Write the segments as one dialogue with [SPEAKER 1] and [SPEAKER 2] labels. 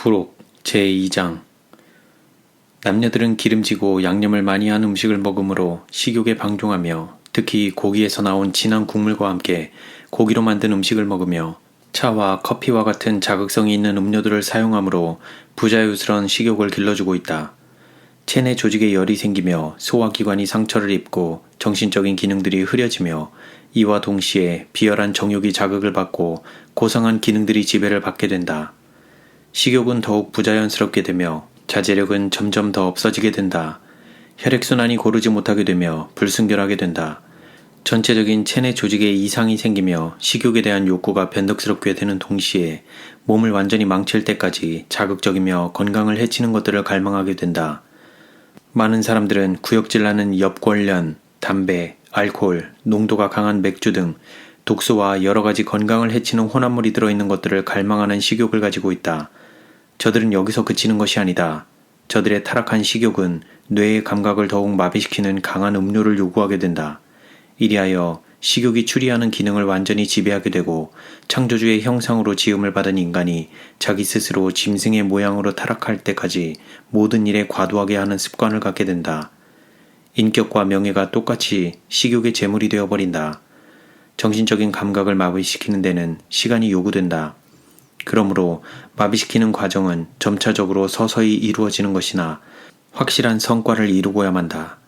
[SPEAKER 1] 부록 제2장. 남녀들은 기름지고 양념을 많이 한 음식을 먹으므로 식욕에 방종하며 특히 고기에서 나온 진한 국물과 함께 고기로 만든 음식을 먹으며 차와 커피와 같은 자극성이 있는 음료들을 사용하므로 부자유스러운 식욕을 길러주고 있다. 체내 조직에 열이 생기며 소화기관이 상처를 입고 정신적인 기능들이 흐려지며 이와 동시에 비열한 정욕이 자극을 받고 고상한 기능들이 지배를 받게 된다. 식욕은 더욱 부자연스럽게 되며 자제력은 점점 더 없어지게 된다. 혈액순환이 고르지 못하게 되며 불순결하게 된다. 전체적인 체내 조직에 이상이 생기며 식욕에 대한 욕구가 변덕스럽게 되는 동시에 몸을 완전히 망칠 때까지 자극적이며 건강을 해치는 것들을 갈망하게 된다. 많은 사람들은 구역질나는 엽골련, 담배, 알코올, 농도가 강한 맥주 등 독소와 여러가지 건강을 해치는 혼합물이 들어있는 것들을 갈망하는 식욕을 가지고 있다. 저들은 여기서 그치는 것이 아니다. 저들의 타락한 식욕은 뇌의 감각을 더욱 마비시키는 강한 음료를 요구하게 된다. 이리하여 식욕이 추리하는 기능을 완전히 지배하게 되고 창조주의 형상으로 지음을 받은 인간이 자기 스스로 짐승의 모양으로 타락할 때까지 모든 일에 과도하게 하는 습관을 갖게 된다. 인격과 명예가 똑같이 식욕의 제물이 되어버린다. 정신적인 감각을 마비시키는 데는 시간이 요구된다. 그러므로 마비시키는 과정은 점차적으로 서서히 이루어지는 것이나 확실한 성과를 이루고야만 한다.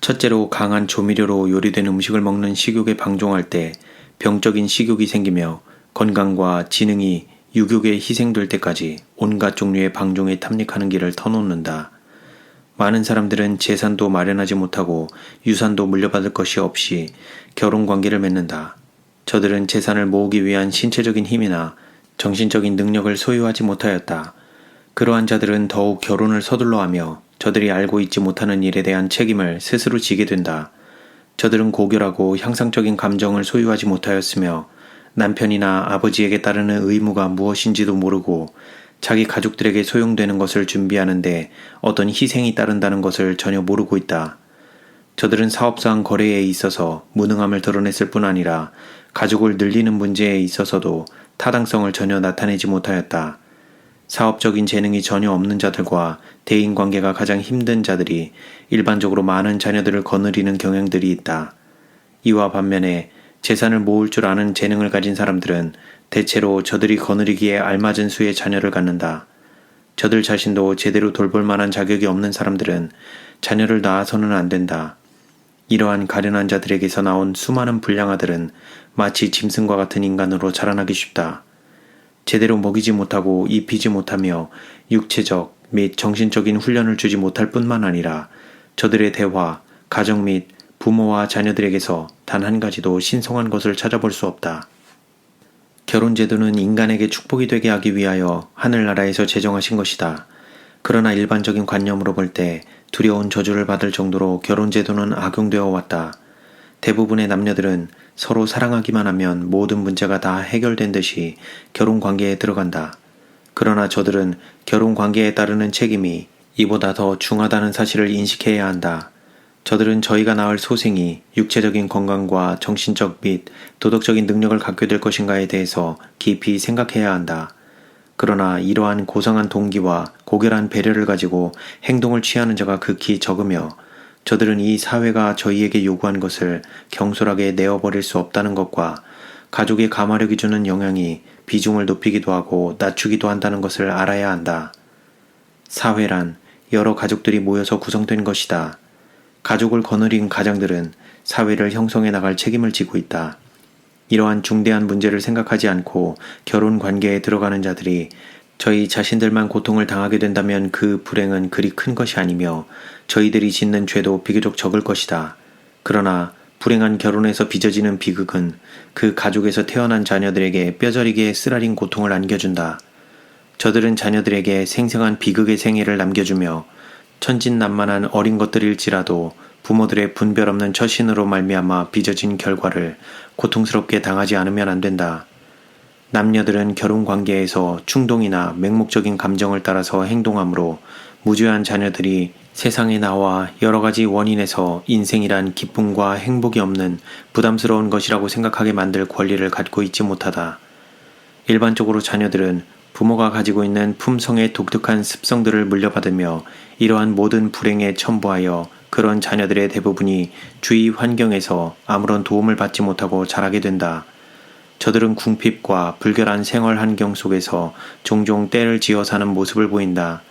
[SPEAKER 1] 첫째로 강한 조미료로 요리된 음식을 먹는 식욕에 방종할 때 병적인 식욕이 생기며 건강과 지능이 유욕에 희생될 때까지 온갖 종류의 방종에 탐닉하는 길을 터놓는다. 많은 사람들은 재산도 마련하지 못하고 유산도 물려받을 것이 없이 결혼관계를 맺는다. 저들은 재산을 모으기 위한 신체적인 힘이나 정신적인 능력을 소유하지 못하였다. 그러한 자들은 더욱 결혼을 서둘러 하며 저들이 알고 있지 못하는 일에 대한 책임을 스스로 지게 된다. 저들은 고결하고 향상적인 감정을 소유하지 못하였으며 남편이나 아버지에게 따르는 의무가 무엇인지도 모르고 자기 가족들에게 소용되는 것을 준비하는데 어떤 희생이 따른다는 것을 전혀 모르고 있다. 저들은 사업상 거래에 있어서 무능함을 드러냈을 뿐 아니라 가족을 늘리는 문제에 있어서도 타당성을 전혀 나타내지 못하였다. 사업적인 재능이 전혀 없는 자들과 대인관계가 가장 힘든 자들이 일반적으로 많은 자녀들을 거느리는 경향들이 있다. 이와 반면에 재산을 모을 줄 아는 재능을 가진 사람들은 대체로 저들이 거느리기에 알맞은 수의 자녀를 갖는다. 저들 자신도 제대로 돌볼 만한 자격이 없는 사람들은 자녀를 낳아서는 안 된다. 이러한 가련한 자들에게서 나온 수많은 불량아들은 마치 짐승과 같은 인간으로 자라나기 쉽다. 제대로 먹이지 못하고 입히지 못하며 육체적 및 정신적인 훈련을 주지 못할 뿐만 아니라 저들의 대화, 가정 및 부모와 자녀들에게서 단 한 가지도 신성한 것을 찾아볼 수 없다. 결혼제도는 인간에게 축복이 되게 하기 위하여 하늘나라에서 제정하신 것이다. 그러나 일반적인 관념으로 볼 때 두려운 저주를 받을 정도로 결혼제도는 악용되어 왔다. 대부분의 남녀들은 서로 사랑하기만 하면 모든 문제가 다 해결된 듯이 결혼관계에 들어간다. 그러나 저들은 결혼관계에 따르는 책임이 이보다 더 중하다는 사실을 인식해야 한다. 저들은 저희가 낳을 소생이 육체적인 건강과 정신적 및 도덕적인 능력을 갖게 될 것인가에 대해서 깊이 생각해야 한다. 그러나 이러한 고상한 동기와 고결한 배려를 가지고 행동을 취하는 자가 극히 적으며 저들은 이 사회가 저희에게 요구한 것을 경솔하게 내어버릴 수 없다는 것과 가족의 가마력이 주는 영향이 비중을 높이기도 하고 낮추기도 한다는 것을 알아야 한다. 사회란 여러 가족들이 모여서 구성된 것이다. 가족을 거느린 가장들은 사회를 형성해 나갈 책임을 지고 있다. 이러한 중대한 문제를 생각하지 않고 결혼 관계에 들어가는 자들이 저희 자신들만 고통을 당하게 된다면 그 불행은 그리 큰 것이 아니며 저희들이 짓는 죄도 비교적 적을 것이다. 그러나 불행한 결혼에서 빚어지는 비극은 그 가족에서 태어난 자녀들에게 뼈저리게 쓰라린 고통을 안겨준다. 저들은 자녀들에게 생생한 비극의 생애를 남겨주며 천진난만한 어린 것들일지라도 부모들의 분별 없는 처신으로 말미암아 빚어진 결과를 고통스럽게 당하지 않으면 안 된다. 남녀들은 결혼관계에서 충동이나 맹목적인 감정을 따라서 행동하므로 무죄한 자녀들이 세상에 나와 여러가지 원인에서 인생이란 기쁨과 행복이 없는 부담스러운 것이라고 생각하게 만들 권리를 갖고 있지 못하다. 일반적으로 자녀들은 부모가 가지고 있는 품성의 독특한 습성들을 물려받으며 이러한 모든 불행에 첨부하여 그런 자녀들의 대부분이 주위 환경에서 아무런 도움을 받지 못하고 자라게 된다. 저들은 궁핍과 불결한 생활 환경 속에서 종종 때를 지어 사는 모습을 보인다.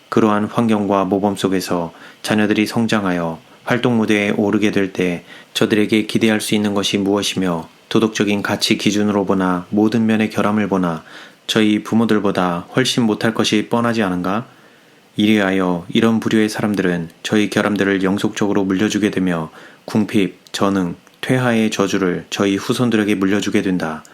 [SPEAKER 1] 그러한 환경과 모범 속에서 자녀들이 성장하여 활동 무대에 오르게 될 때 저들에게 기대할 수 있는 것이 무엇이며 도덕적인 가치 기준으로 보나 모든 면의 결함을 보나 저희 부모들보다 훨씬 못할 것이 뻔하지 않은가? 이리하여 이런 부류의 사람들은 저희 결함들을 영속적으로 물려주게 되며 궁핍, 전능, 퇴하의 저주를 저희 후손들에게 물려주게 된다.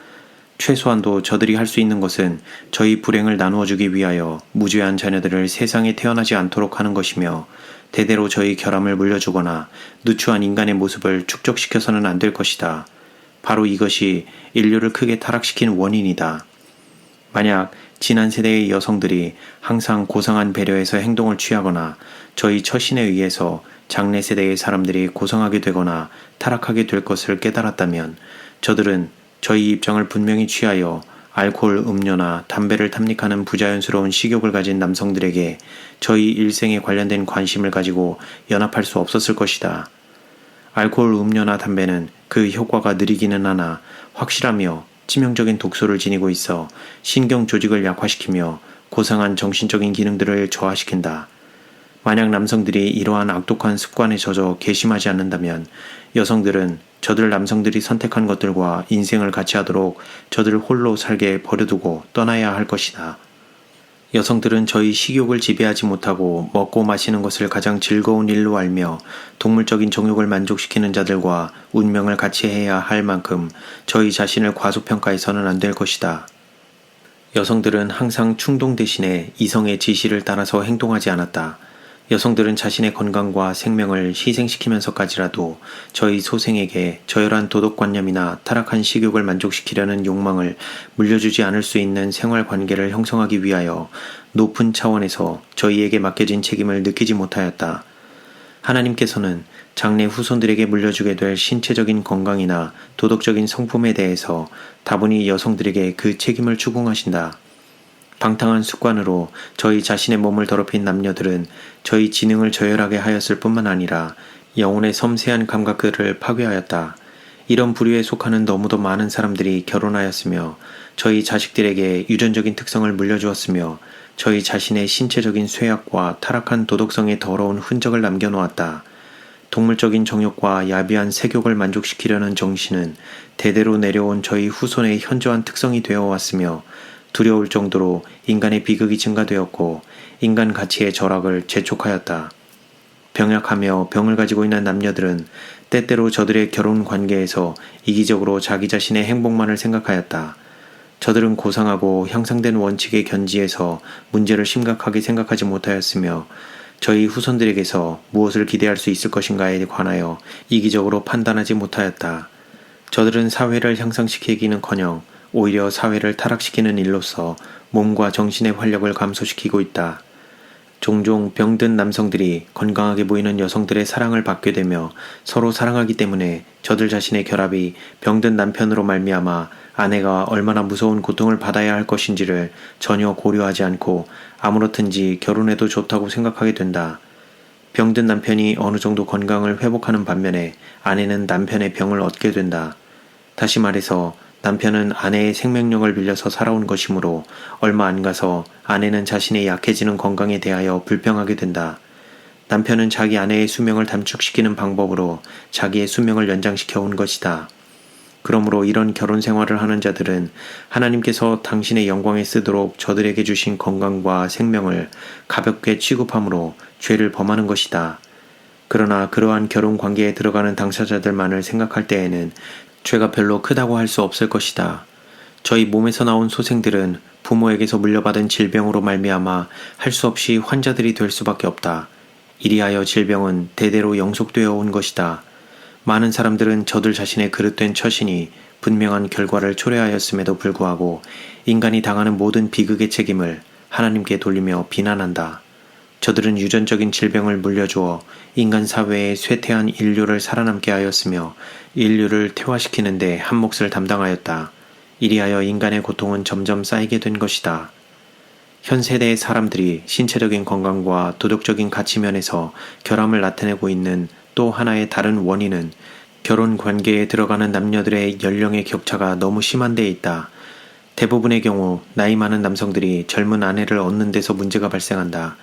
[SPEAKER 1] 최소한도 저들이 할 수 있는 것은 저희 불행을 나누어주기 위하여 무죄한 자녀들을 세상에 태어나지 않도록 하는 것이며 대대로 저희 결함을 물려주거나 누추한 인간의 모습을 축적시켜서는 안 될 것이다. 바로 이것이 인류를 크게 타락시킨 원인이다. 만약 지난 세대의 여성들이 항상 고상한 배려에서 행동을 취하거나 저희 처신에 의해서 장래 세대의 사람들이 고상하게 되거나 타락하게 될 것을 깨달았다면 저들은 저희 입장을 분명히 취하여 알코올, 음료나 담배를 탐닉하는 부자연스러운 식욕을 가진 남성들에게 저희 일생에 관련된 관심을 가지고 연합할 수 없었을 것이다. 알코올, 음료나 담배는 그 효과가 느리기는 하나 확실하며 치명적인 독소를 지니고 있어 신경 조직을 약화시키며 고상한 정신적인 기능들을 저하시킨다. 만약 남성들이 이러한 악독한 습관에 젖어 괘씸하지 않는다면 여성들은 저들 남성들이 선택한 것들과 인생을 같이 하도록 저들 홀로 살게 버려두고 떠나야 할 것이다. 여성들은 저희 식욕을 지배하지 못하고 먹고 마시는 것을 가장 즐거운 일로 알며 동물적인 정욕을 만족시키는 자들과 운명을 같이 해야 할 만큼 저희 자신을 과소평가해서는 안 될 것이다. 여성들은 항상 충동 대신에 이성의 지시를 따라서 행동하지 않았다. 여성들은 자신의 건강과 생명을 희생시키면서까지라도 저희 소생에게 저열한 도덕관념이나 타락한 식욕을 만족시키려는 욕망을 물려주지 않을 수 있는 생활관계를 형성하기 위하여 높은 차원에서 저희에게 맡겨진 책임을 느끼지 못하였다. 하나님께서는 장래 후손들에게 물려주게 될 신체적인 건강이나 도덕적인 성품에 대해서 다분히 여성들에게 그 책임을 추궁하신다. 방탕한 습관으로 저희 자신의 몸을 더럽힌 남녀들은 저희 지능을 저열하게 하였을 뿐만 아니라 영혼의 섬세한 감각들을 파괴하였다. 이런 부류에 속하는 너무도 많은 사람들이 결혼하였으며 저희 자식들에게 유전적인 특성을 물려주었으며 저희 자신의 신체적인 쇠약과 타락한 도덕성의 더러운 흔적을 남겨놓았다. 동물적인 정욕과 야비한 색욕을 만족시키려는 정신은 대대로 내려온 저희 후손의 현저한 특성이 되어 왔으며 두려울 정도로 인간의 비극이 증가되었고 인간 가치의 절약을 재촉하였다. 병약하며 병을 가지고 있는 남녀들은 때때로 저들의 결혼 관계에서 이기적으로 자기 자신의 행복만을 생각하였다. 저들은 고상하고 향상된 원칙의 견지에서 문제를 심각하게 생각하지 못하였으며 저희 후손들에게서 무엇을 기대할 수 있을 것인가에 관하여 이기적으로 판단하지 못하였다. 저들은 사회를 향상시키기는커녕 오히려 사회를 타락시키는 일로서 몸과 정신의 활력을 감소시키고 있다. 종종 병든 남성들이 건강하게 보이는 여성들의 사랑을 받게 되며 서로 사랑하기 때문에 저들 자신의 결합이 병든 남편으로 말미암아 아내가 얼마나 무서운 고통을 받아야 할 것인지를 전혀 고려하지 않고 아무렇든지 결혼해도 좋다고 생각하게 된다. 병든 남편이 어느 정도 건강을 회복하는 반면에 아내는 남편의 병을 얻게 된다. 다시 말해서 남편은 아내의 생명력을 빌려서 살아온 것이므로 얼마 안 가서 아내는 자신의 약해지는 건강에 대하여 불평하게 된다. 남편은 자기 아내의 수명을 단축시키는 방법으로 자기의 수명을 연장시켜 온 것이다. 그러므로 이런 결혼 생활을 하는 자들은 하나님께서 당신의 영광에 쓰도록 저들에게 주신 건강과 생명을 가볍게 취급함으로 죄를 범하는 것이다. 그러나 그러한 결혼 관계에 들어가는 당사자들만을 생각할 때에는 죄가 별로 크다고 할 수 없을 것이다. 저희 몸에서 나온 소생들은 부모에게서 물려받은 질병으로 말미암아 할 수 없이 환자들이 될 수밖에 없다. 이리하여 질병은 대대로 영속되어 온 것이다. 많은 사람들은 저들 자신의 그릇된 처신이 분명한 결과를 초래하였음에도 불구하고 인간이 당하는 모든 비극의 책임을 하나님께 돌리며 비난한다. 저들은 유전적인 질병을 물려주어 인간 사회의 쇠퇴한 인류를 살아남게 하였으며 인류를 퇴화시키는 데 한 몫을 담당하였다. 이리하여 인간의 고통은 점점 쌓이게 된 것이다. 현 세대의 사람들이 신체적인 건강과 도덕적인 가치 면에서 결함을 나타내고 있는 또 하나의 다른 원인은 결혼 관계에 들어가는 남녀들의 연령의 격차가 너무 심한 데 있다. 대부분의 경우 나이 많은 남성들이 젊은 아내를 얻는 데서 문제가 발생한다.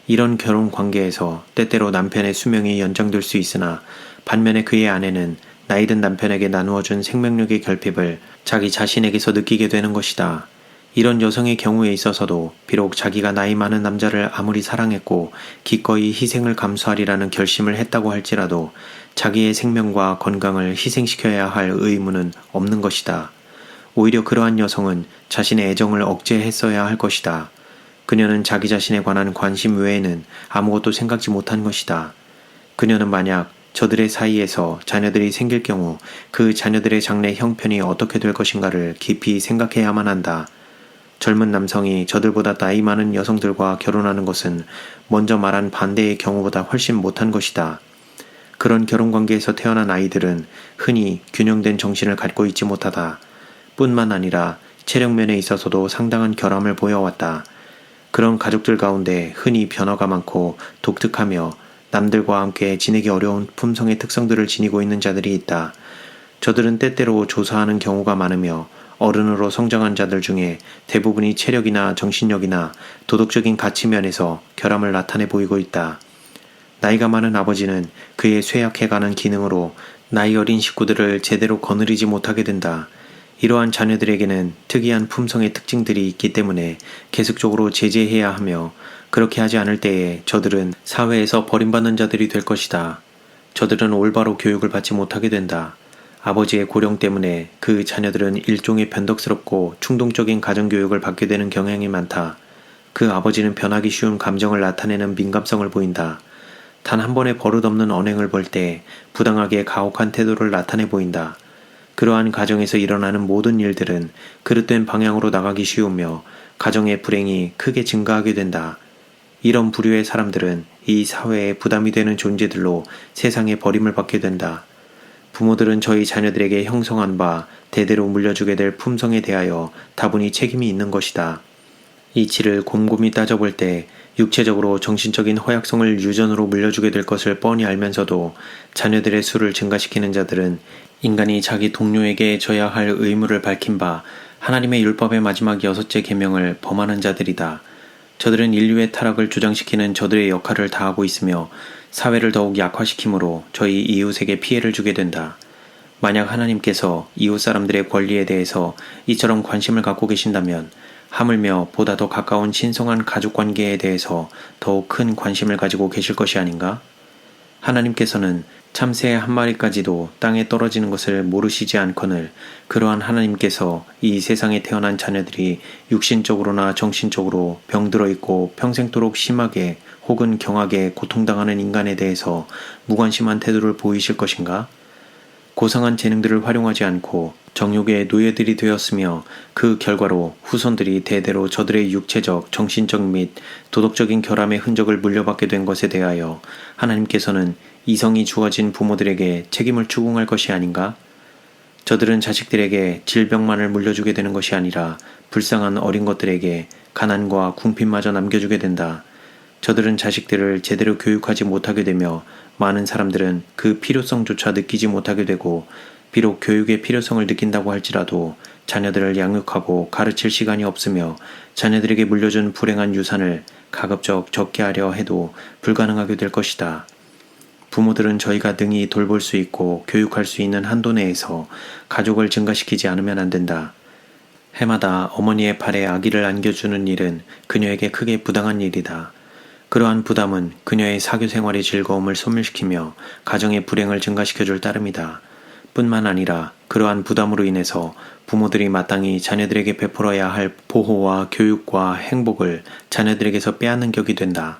[SPEAKER 1] 이런 결혼 관계에서 때때로 남편의 수명이 연장될 수 있으나 반면에 그의 아내는 나이든 남편에게 나누어준 생명력의 결핍을 자기 자신에게서 느끼게 되는 것이다. 이런 여성의 경우에 있어서도 비록 자기가 나이 많은 남자를 아무리 사랑했고 기꺼이 희생을 감수하리라는 결심을 했다고 할지라도 자기의 생명과 건강을 희생시켜야 할 의무는 없는 것이다. 오히려 그러한 여성은 자신의 애정을 억제했어야 할 것이다. 그녀는 자기 자신에 관한 관심 외에는 아무것도 생각지 못한 것이다. 그녀는 만약 저들의 사이에서 자녀들이 생길 경우 그 자녀들의 장래 형편이 어떻게 될 것인가를 깊이 생각해야만 한다. 젊은 남성이 저들보다 나이 많은 여성들과 결혼하는 것은 먼저 말한 반대의 경우보다 훨씬 못한 것이다. 그런 결혼관계에서 태어난 아이들은 흔히 균형된 정신을 갖고 있지 못하다. 뿐만 아니라 체력면에 있어서도 상당한 결함을 보여왔다. 그런 가족들 가운데 흔히 변화가 많고 독특하며 남들과 함께 지내기 어려운 품성의 특성들을 지니고 있는 자들이 있다. 저들은 때때로 조사하는 경우가 많으며 어른으로 성장한 자들 중에 대부분이 체력이나 정신력이나 도덕적인 가치면에서 결함을 나타내 보이고 있다. 나이가 많은 아버지는 그의 쇠약해가는 기능으로 나이 어린 식구들을 제대로 거느리지 못하게 된다. 이러한 자녀들에게는 특이한 품성의 특징들이 있기 때문에 계속적으로 제재해야 하며 그렇게 하지 않을 때에 저들은 사회에서 버림받는 자들이 될 것이다. 저들은 올바로 교육을 받지 못하게 된다. 아버지의 고령 때문에 그 자녀들은 일종의 변덕스럽고 충동적인 가정교육을 받게 되는 경향이 많다. 그 아버지는 변하기 쉬운 감정을 나타내는 민감성을 보인다. 단 한 번의 버릇없는 언행을 볼 때 부당하게 가혹한 태도를 나타내 보인다. 그러한 가정에서 일어나는 모든 일들은 그릇된 방향으로 나가기 쉬우며 가정의 불행이 크게 증가하게 된다. 이런 부류의 사람들은 이 사회에 부담이 되는 존재들로 세상에 버림을 받게 된다. 부모들은 저희 자녀들에게 형성한 바 대대로 물려주게 될 품성에 대하여 다분히 책임이 있는 것이다. 이치를 곰곰이 따져볼 때 육체적으로 정신적인 허약성을 유전으로 물려주게 될 것을 뻔히 알면서도 자녀들의 수를 증가시키는 자들은 인간이 자기 동료에게 져야 할 의무를 밝힌 바 하나님의 율법의 마지막 6째 계명을 범하는 자들이다. 저들은 인류의 타락을 주장시키는 저들의 역할을 다하고 있으며 사회를 더욱 약화시키므로 저희 이웃에게 피해를 주게 된다. 만약 하나님께서 이웃 사람들의 권리에 대해서 이처럼 관심을 갖고 계신다면 하물며 보다 더 가까운 신성한 가족관계에 대해서 더욱 큰 관심을 가지고 계실 것이 아닌가? 하나님께서는 참새 한 마리까지도 땅에 떨어지는 것을 모르시지 않거늘 그러한 하나님께서 이 세상에 태어난 자녀들이 육신적으로나 정신적으로 병들어 있고 평생토록 심하게 혹은 경하게 고통당하는 인간에 대해서 무관심한 태도를 보이실 것인가? 고상한 재능들을 활용하지 않고 정욕의 노예들이 되었으며 그 결과로 후손들이 대대로 저들의 육체적, 정신적 및 도덕적인 결함의 흔적을 물려받게 된 것에 대하여 하나님께서는 이성이 주어진 부모들에게 책임을 추궁할 것이 아닌가? 저들은 자식들에게 질병만을 물려주게 되는 것이 아니라 불쌍한 어린 것들에게 가난과 궁핍마저 남겨주게 된다. 저들은 자식들을 제대로 교육하지 못하게 되며 많은 사람들은 그 필요성조차 느끼지 못하게 되고 비록 교육의 필요성을 느낀다고 할지라도 자녀들을 양육하고 가르칠 시간이 없으며 자녀들에게 물려준 불행한 유산을 가급적 적게 하려 해도 불가능하게 될 것이다. 부모들은 저희가 능히 돌볼 수 있고 교육할 수 있는 한도 내에서 가족을 증가시키지 않으면 안 된다. 해마다 어머니의 팔에 아기를 안겨주는 일은 그녀에게 크게 부당한 일이다. 그러한 부담은 그녀의 사교 생활의 즐거움을 소멸시키며 가정의 불행을 증가시켜줄 따름이다. 뿐만 아니라 그러한 부담으로 인해서 부모들이 마땅히 자녀들에게 베풀어야 할 보호와 교육과 행복을 자녀들에게서 빼앗는 격이 된다.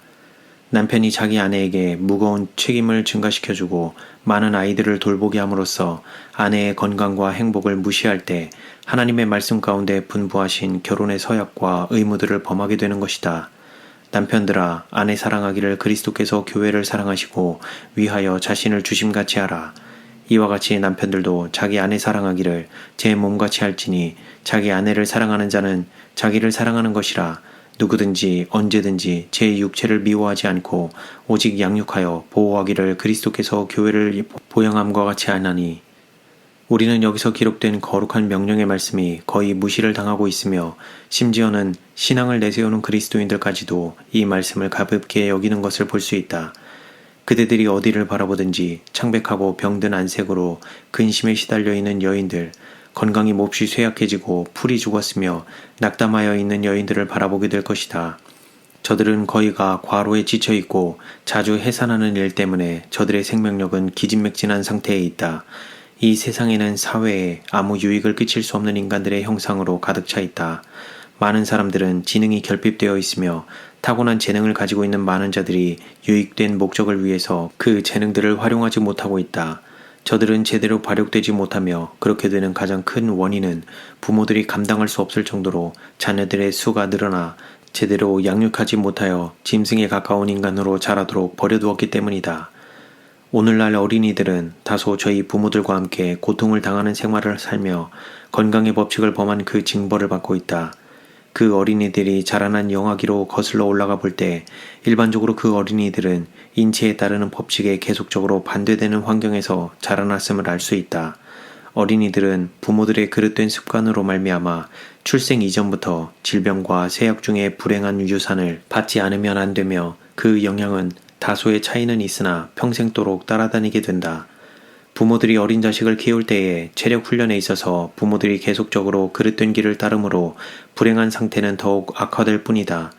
[SPEAKER 1] 남편이 자기 아내에게 무거운 책임을 증가시켜주고 많은 아이들을 돌보게 함으로써 아내의 건강과 행복을 무시할 때 하나님의 말씀 가운데 분부하신 결혼의 서약과 의무들을 범하게 되는 것이다. 남편들아, 아내 사랑하기를 그리스도께서 교회를 사랑하시고 위하여 자신을 주심같이 하라. 이와 같이 남편들도 자기 아내 사랑하기를 제 몸같이 할지니 자기 아내를 사랑하는 자는 자기를 사랑하는 것이라. 누구든지 언제든지 제 육체를 미워하지 않고 오직 양육하여 보호하기를 그리스도께서 교회를 보양함과 같이 하나니. 우리는 여기서 기록된 거룩한 명령의 말씀이 거의 무시를 당하고 있으며 심지어는 신앙을 내세우는 그리스도인들까지도 이 말씀을 가볍게 여기는 것을 볼 수 있다. 그대들이 어디를 바라보든지 창백하고 병든 안색으로 근심에 시달려 있는 여인들, 건강이 몹시 쇠약해지고 풀이 죽었으며 낙담하여 있는 여인들을 바라보게 될 것이다. 저들은 거의가 과로에 지쳐있고 자주 해산하는 일 때문에 저들의 생명력은 기진맥진한 상태에 있다. 이 세상에는 사회에 아무 유익을 끼칠 수 없는 인간들의 형상으로 가득 차 있다. 많은 사람들은 지능이 결핍되어 있으며 타고난 재능을 가지고 있는 많은 자들이 유익된 목적을 위해서 그 재능들을 활용하지 못하고 있다. 저들은 제대로 발육되지 못하며 그렇게 되는 가장 큰 원인은 부모들이 감당할 수 없을 정도로 자녀들의 수가 늘어나 제대로 양육하지 못하여 짐승에 가까운 인간으로 자라도록 버려두었기 때문이다. 오늘날 어린이들은 다소 저희 부모들과 함께 고통을 당하는 생활을 살며 건강의 법칙을 범한 그 징벌을 받고 있다. 그 어린이들이 자라난 영아기로 거슬러 올라가 볼 때 일반적으로 그 어린이들은 인체에 따르는 법칙에 계속적으로 반대되는 환경에서 자라났음을 알 수 있다. 어린이들은 부모들의 그릇된 습관으로 말미암아 출생 이전부터 질병과 세약 중의 불행한 유산을 받지 않으면 안 되며 그 영향은 다소의 차이는 있으나 평생도록 따라다니게 된다. 부모들이 어린 자식을 키울 때에 체력 훈련에 있어서 부모들이 계속적으로 그릇된 길을 따르므로 불행한 상태는 더욱 악화될 뿐이다.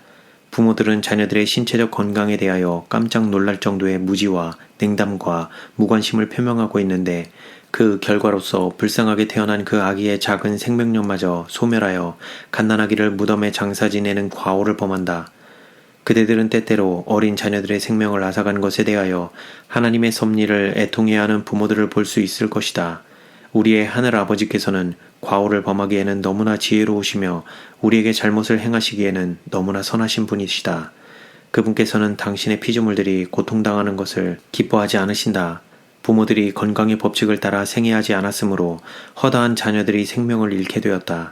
[SPEAKER 1] 부모들은 자녀들의 신체적 건강에 대하여 깜짝 놀랄 정도의 무지와 냉담과 무관심을 표명하고 있는데 그 결과로서 불쌍하게 태어난 그 아기의 작은 생명력마저 소멸하여 갓난아기를 무덤에 장사 지내는 과오를 범한다. 그대들은 때때로 어린 자녀들의 생명을 앗아간 것에 대하여 하나님의 섭리를 애통해야 하는 부모들을 볼 수 있을 것이다. 우리의 하늘 아버지께서는 과오를 범하기에는 너무나 지혜로우시며 우리에게 잘못을 행하시기에는 너무나 선하신 분이시다. 그분께서는 당신의 피조물들이 고통당하는 것을 기뻐하지 않으신다. 부모들이 건강의 법칙을 따라 생애하지 않았으므로 허다한 자녀들이 생명을 잃게 되었다.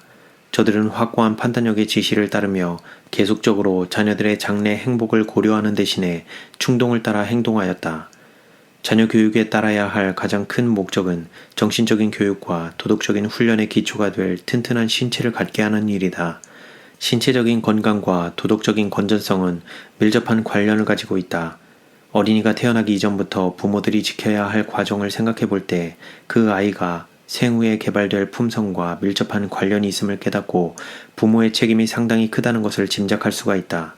[SPEAKER 1] 저들은 확고한 판단력의 지시를 따르며 계속적으로 자녀들의 장래 행복을 고려하는 대신에 충동을 따라 행동하였다. 자녀 교육에 따라야 할 가장 큰 목적은 정신적인 교육과 도덕적인 훈련의 기초가 될 튼튼한 신체를 갖게 하는 일이다. 신체적인 건강과 도덕적인 건전성은 밀접한 관련을 가지고 있다. 어린이가 태어나기 이전부터 부모들이 지켜야 할 과정을 생각해 볼 때 그 아이가 생후에 개발될 품성과 밀접한 관련이 있음을 깨닫고 부모의 책임이 상당히 크다는 것을 짐작할 수가 있다.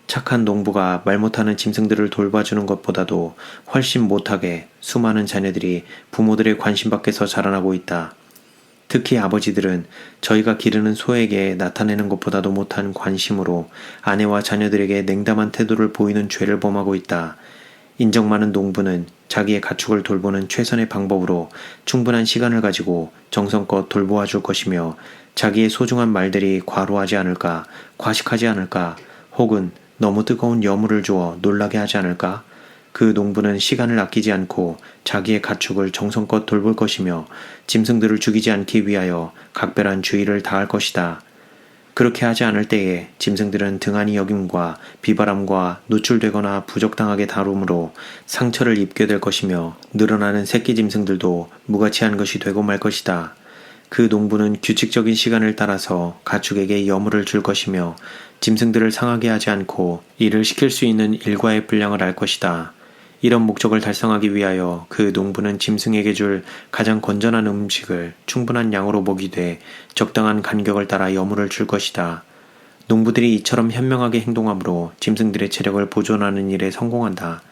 [SPEAKER 1] 착한 농부가 말 못하는 짐승들을 돌봐주는 것보다도 훨씬 못하게 수많은 자녀들이 부모들의 관심 밖에서 자라나고 있다. 특히 아버지들은 저희가 기르는 소에게 나타내는 것보다도 못한 관심으로 아내와 자녀들에게 냉담한 태도를 보이는 죄를 범하고 있다. 인정 많은 농부는 자기의 가축을 돌보는 최선의 방법으로 충분한 시간을 가지고 정성껏 돌보아 줄 것이며 자기의 소중한 말들이 과로하지 않을까, 과식하지 않을까, 혹은 너무 뜨거운 여물을 주어 놀라게 하지 않을까? 그 농부는 시간을 아끼지 않고 자기의 가축을 정성껏 돌볼 것이며 짐승들을 죽이지 않기 위하여 각별한 주의를 다할 것이다. 그렇게 하지 않을 때에 짐승들은 등한히 여김과 비바람과 노출되거나 부적당하게 다루므로 상처를 입게 될 것이며 늘어나는 새끼 짐승들도 무가치한 것이 되고 말 것이다. 그 농부는 규칙적인 시간을 따라서 가축에게 여물을 줄 것이며 짐승들을 상하게 하지 않고 일을 시킬 수 있는 일과의 분량을 알 것이다. 이런 목적을 달성하기 위하여 그 농부는 짐승에게 줄 가장 건전한 음식을 충분한 양으로 먹이되 적당한 간격을 따라 여물을 줄 것이다. 농부들이 이처럼 현명하게 행동함으로 짐승들의 체력을 보존하는 일에 성공한다.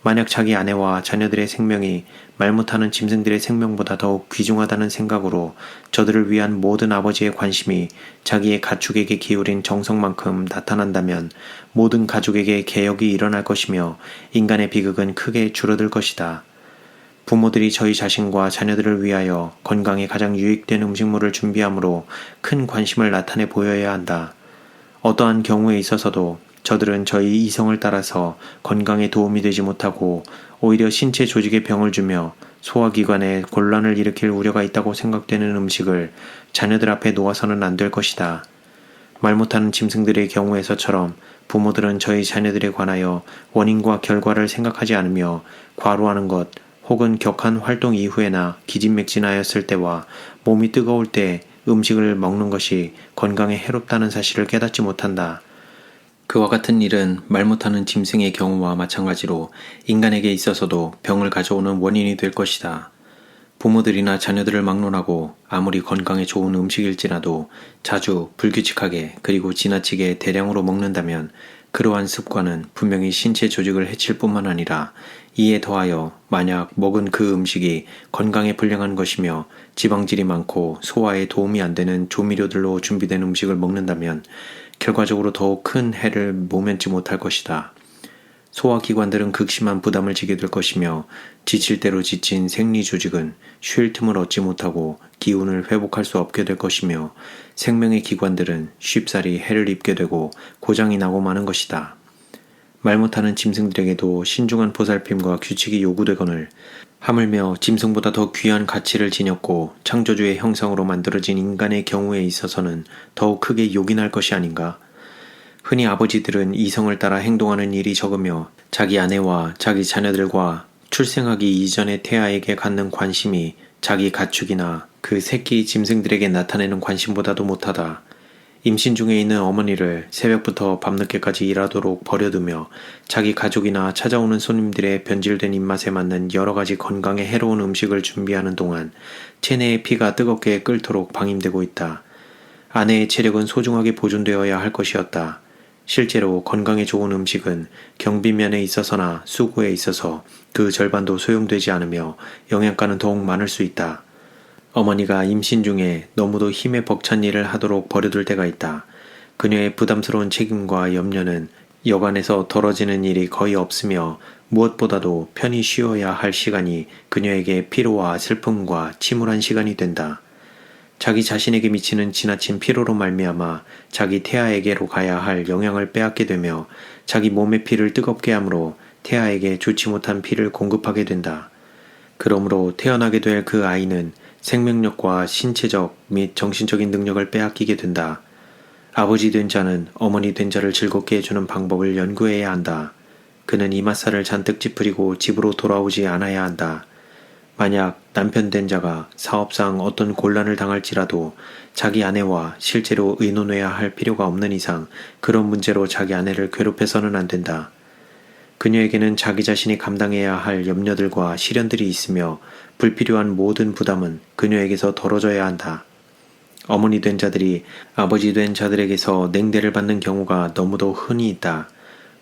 [SPEAKER 1] 만약 자기 아내와 자녀들의 생명이 말 못하는 짐승들의 생명보다 더욱 귀중하다는 생각으로 저들을 위한 모든 아버지의 관심이 자기의 가축에게 기울인 정성만큼 나타난다면 모든 가족에게 개혁이 일어날 것이며 인간의 비극은 크게 줄어들 것이다. 부모들이 저희 자신과 자녀들을 위하여 건강에 가장 유익된 음식물을 준비함으로 큰 관심을 나타내 보여야 한다. 어떠한 경우에 있어서도 저들은 저희 이성을 따라서 건강에 도움이 되지 못하고 오히려 신체 조직에 병을 주며 소화기관에 곤란을 일으킬 우려가 있다고 생각되는 음식을 자녀들 앞에 놓아서는 안 될 것이다. 말 못하는 짐승들의 경우에서처럼 부모들은 저희 자녀들에 관하여 원인과 결과를 생각하지 않으며 과로하는 것 혹은 격한 활동 이후에나 기진맥진하였을 때와 몸이 뜨거울 때 음식을 먹는 것이 건강에 해롭다는 사실을 깨닫지 못한다. 그와 같은 일은 말 못하는 짐승의 경우와 마찬가지로 인간에게 있어서도 병을 가져오는 원인이 될 것이다. 부모들이나 자녀들을 막론하고 아무리 건강에 좋은 음식일지라도 자주 불규칙하게 그리고 지나치게 대량으로 먹는다면 그러한 습관은 분명히 신체 조직을 해칠 뿐만 아니라 이에 더하여 만약 먹은 그 음식이 건강에 불량한 것이며 지방질이 많고 소화에 도움이 안 되는 조미료들로 준비된 음식을 먹는다면 결과적으로 더욱 큰 해를 모면치 못할 것이다. 소화기관들은 극심한 부담을 지게 될 것이며 지칠 대로 지친 생리조직은 쉴 틈을 얻지 못하고 기운을 회복할 수 없게 될 것이며 생명의 기관들은 쉽사리 해를 입게 되고 고장이 나고 마는 것이다. 말 못하는 짐승들에게도 신중한 보살핌과 규칙이 요구되거늘 하물며 짐승보다 더 귀한 가치를 지녔고 창조주의 형상으로 만들어진 인간의 경우에 있어서는 더욱 크게 요긴할 것이 아닌가. 흔히 아버지들은 이성을 따라 행동하는 일이 적으며 자기 아내와 자기 자녀들과 출생하기 이전의 태아에게 갖는 관심이 자기 가축이나 그 새끼 짐승들에게 나타내는 관심보다도 못하다. 임신 중에 있는 어머니를 새벽부터 밤늦게까지 일하도록 버려두며 자기 가족이나 찾아오는 손님들의 변질된 입맛에 맞는 여러 가지 건강에 해로운 음식을 준비하는 동안 체내의 피가 뜨겁게 끓도록 방임되고 있다. 아내의 체력은 소중하게 보존되어야 할 것이었다. 실제로 건강에 좋은 음식은 경비면에 있어서나 수고에 있어서 그 절반도 소용되지 않으며 영양가는 더욱 많을 수 있다. 어머니가 임신 중에 너무도 힘에 벅찬 일을 하도록 버려둘 때가 있다. 그녀의 부담스러운 책임과 염려는 여간에서 덜어지는 일이 거의 없으며 무엇보다도 편히 쉬어야 할 시간이 그녀에게 피로와 슬픔과 침울한 시간이 된다. 자기 자신에게 미치는 지나친 피로로 말미암아 자기 태아에게로 가야 할 영양을 빼앗게 되며 자기 몸의 피를 뜨겁게 함으로 태아에게 좋지 못한 피를 공급하게 된다. 그러므로 태어나게 될 그 아이는 생명력과 신체적 및 정신적인 능력을 빼앗기게 된다. 아버지 된 자는 어머니 된 자를 즐겁게 해주는 방법을 연구해야 한다. 그는 이맛살을 잔뜩 찌푸리고 집으로 돌아오지 않아야 한다. 만약 남편 된 자가 사업상 어떤 곤란을 당할지라도 자기 아내와 실제로 의논해야 할 필요가 없는 이상 그런 문제로 자기 아내를 괴롭혀서는 안 된다. 그녀에게는 자기 자신이 감당해야 할 염려들과 시련들이 있으며 불필요한 모든 부담은 그녀에게서 덜어져야 한다. 어머니 된 자들이 아버지 된 자들에게서 냉대를 받는 경우가 너무도 흔히 있다.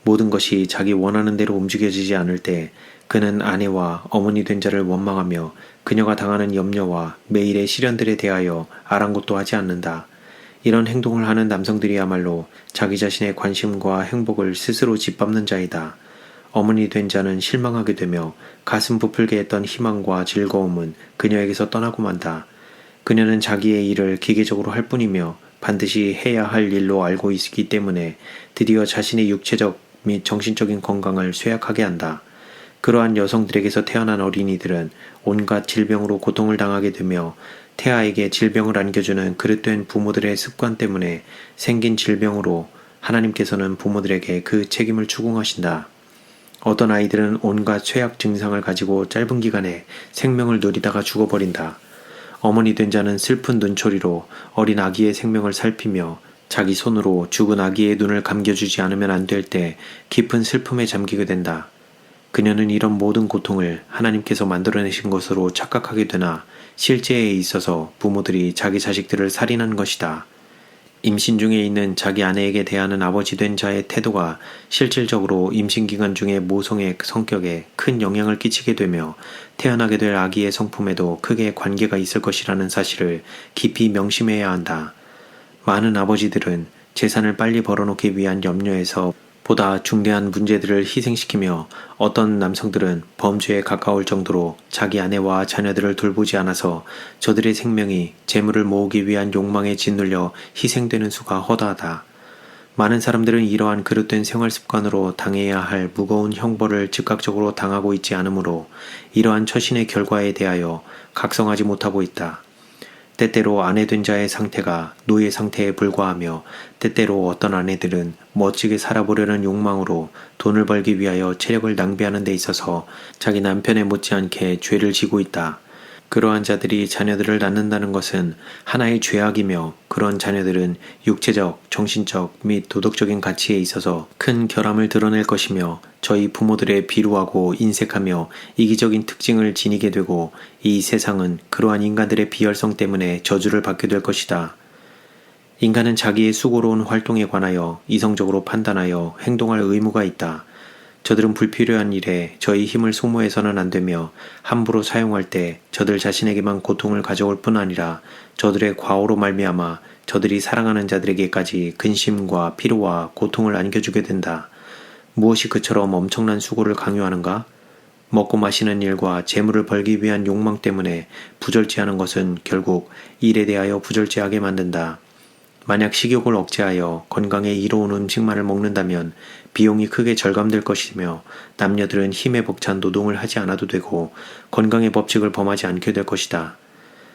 [SPEAKER 1] 모든 것이 자기 원하는 대로 움직여지지 않을 때 그는 아내와 어머니 된 자를 원망하며 그녀가 당하는 염려와 매일의 시련들에 대하여 아랑곳도 하지 않는다. 이런 행동을 하는 남성들이야말로 자기 자신의 관심과 행복을 스스로 짓밟는 자이다. 어머니 된 자는 실망하게 되며 가슴 부풀게 했던 희망과 즐거움은 그녀에게서 떠나고 만다. 그녀는 자기의 일을 기계적으로 할 뿐이며 반드시 해야 할 일로 알고 있기 때문에 드디어 자신의 육체적 및 정신적인 건강을 쇠약하게 한다. 그러한 여성들에게서 태어난 어린이들은 온갖 질병으로 고통을 당하게 되며 태아에게 질병을 안겨주는 그릇된 부모들의 습관 때문에 생긴 질병으로 하나님께서는 부모들에게 그 책임을 추궁하신다. 어떤 아이들은 온갖 쇠약 증상을 가지고 짧은 기간에 생명을 누리다가 죽어버린다. 어머니 된 자는 슬픈 눈초리로 어린 아기의 생명을 살피며 자기 손으로 죽은 아기의 눈을 감겨주지 않으면 안 될 때 깊은 슬픔에 잠기게 된다. 그녀는 이런 모든 고통을 하나님께서 만들어내신 것으로 착각하게 되나 실제에 있어서 부모들이 자기 자식들을 살인한 것이다. 임신 중에 있는 자기 아내에게 대하는 아버지 된 자의 태도가 실질적으로 임신기간 중의 모성의 성격에 큰 영향을 끼치게 되며 태어나게 될 아기의 성품에도 크게 관계가 있을 것이라는 사실을 깊이 명심해야 한다. 많은 아버지들은 재산을 빨리 벌어놓기 위한 염려에서 보다 중대한 문제들을 희생시키며 어떤 남성들은 범죄에 가까울 정도로 자기 아내와 자녀들을 돌보지 않아서 저들의 생명이 재물을 모으기 위한 욕망에 짓눌려 희생되는 수가 허다하다. 많은 사람들은 이러한 그릇된 생활 습관으로 당해야 할 무거운 형벌을 즉각적으로 당하고 있지 않으므로 이러한 처신의 결과에 대하여 각성하지 못하고 있다. 때때로 아내 된 자의 상태가 노예 상태에 불과하며 때때로 어떤 아내들은 멋지게 살아보려는 욕망으로 돈을 벌기 위하여 체력을 낭비하는 데 있어서 자기 남편에 못지않게 죄를 지고 있다. 그러한 자들이 자녀들을 낳는다는 것은 하나의 죄악이며 그런 자녀들은 육체적, 정신적 및 도덕적인 가치에 있어서 큰 결함을 드러낼 것이며 저희 부모들의 비루하고 인색하며 이기적인 특징을 지니게 되고 이 세상은 그러한 인간들의 비열성 때문에 저주를 받게 될 것이다. 인간은 자기의 수고로운 활동에 관하여 이성적으로 판단하여 행동할 의무가 있다. 저들은 불필요한 일에 저희 힘을 소모해서는 안 되며 함부로 사용할 때 저들 자신에게만 고통을 가져올 뿐 아니라 저들의 과오로 말미암아 저들이 사랑하는 자들에게까지 근심과 피로와 고통을 안겨주게 된다. 무엇이 그처럼 엄청난 수고를 강요하는가? 먹고 마시는 일과 재물을 벌기 위한 욕망 때문에 부절제하는 것은 결국 일에 대하여 부절제하게 만든다. 만약 식욕을 억제하여 건강에 이로운 음식만을 먹는다면 비용이 크게 절감될 것이며 남녀들은 힘에 벅찬 노동을 하지 않아도 되고 건강의 법칙을 범하지 않게 될 것이다.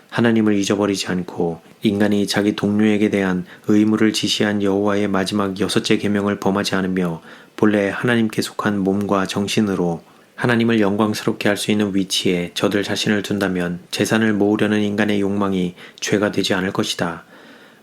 [SPEAKER 1] 하나님을 잊어버리지 않고 인간이 자기 동료에게 대한 의무를 지시한 여호와의 마지막 6째 계명을 범하지 않으며 본래 하나님께 속한 몸과 정신으로 하나님을 영광스럽게 할 수 있는 위치에 저들 자신을 둔다면 재산을 모으려는 인간의 욕망이 죄가 되지 않을 것이다.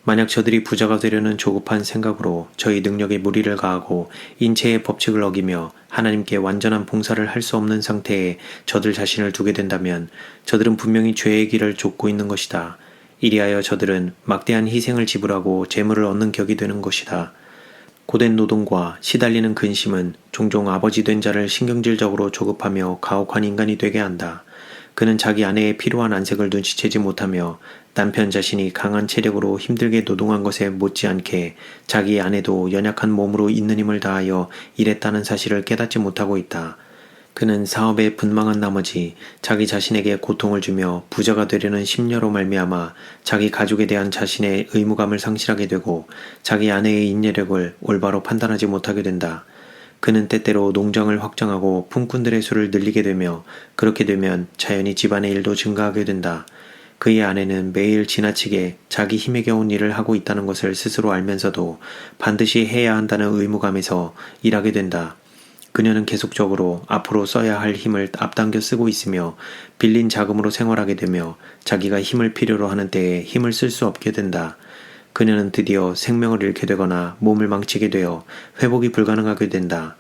[SPEAKER 1] 만약 저들이 부자가 되려는 조급한 생각으로 저희 능력에 무리를 가하고 인체의 법칙을 어기며 하나님께 완전한 봉사를 할 수 없는 상태에 저들 자신을 두게 된다면 저들은 분명히 죄의 길을 좇고 있는 것이다. 이리하여 저들은 막대한 희생을 지불하고 재물을 얻는 격이 되는 것이다. 고된 노동과 시달리는 근심은 종종 아버지 된 자를 신경질적으로 조급하며 가혹한 인간이 되게 한다. 그는 자기 아내의 필요한 안색을 눈치채지 못하며 남편 자신이 강한 체력으로 힘들게 노동한 것에 못지않게 자기 아내도 연약한 몸으로 있는 힘을 다하여 일했다는 사실을 깨닫지 못하고 있다. 그는 사업에 분망한 나머지 자기 자신에게 고통을 주며 부자가 되려는 심려로 말미암아 자기 가족에 대한 자신의 의무감을 상실하게 되고 자기 아내의 인내력을 올바로 판단하지 못하게 된다. 그는 때때로 농장을 확장하고 품꾼들의 수를 늘리게 되며 그렇게 되면 자연히 집안의 일도 증가하게 된다. 그의 아내는 매일 지나치게 자기 힘에 겨운 일을 하고 있다는 것을 스스로 알면서도 반드시 해야 한다는 의무감에서 일하게 된다. 그녀는 계속적으로 앞으로 써야 할 힘을 앞당겨 쓰고 있으며 빌린 자금으로 생활하게 되며 자기가 힘을 필요로 하는 때에 힘을 쓸 수 없게 된다. 그녀는 드디어 생명을 잃게 되거나 몸을 망치게 되어 회복이 불가능하게 된다.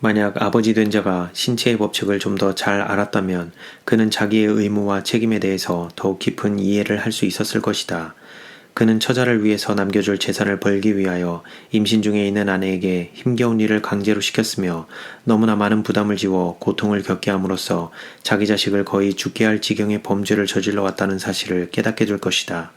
[SPEAKER 1] 만약 아버지 된 자가 신체의 법칙을 좀 더 잘 알았다면 그는 자기의 의무와 책임에 대해서 더욱 깊은 이해를 할 수 있었을 것이다. 그는 처자를 위해서 남겨줄 재산을 벌기 위하여 임신 중에 있는 아내에게 힘겨운 일을 강제로 시켰으며 너무나 많은 부담을 지워 고통을 겪게 함으로써 자기 자식을 거의 죽게 할 지경의 범죄를 저질러 왔다는 사실을 깨닫게 될 것이다.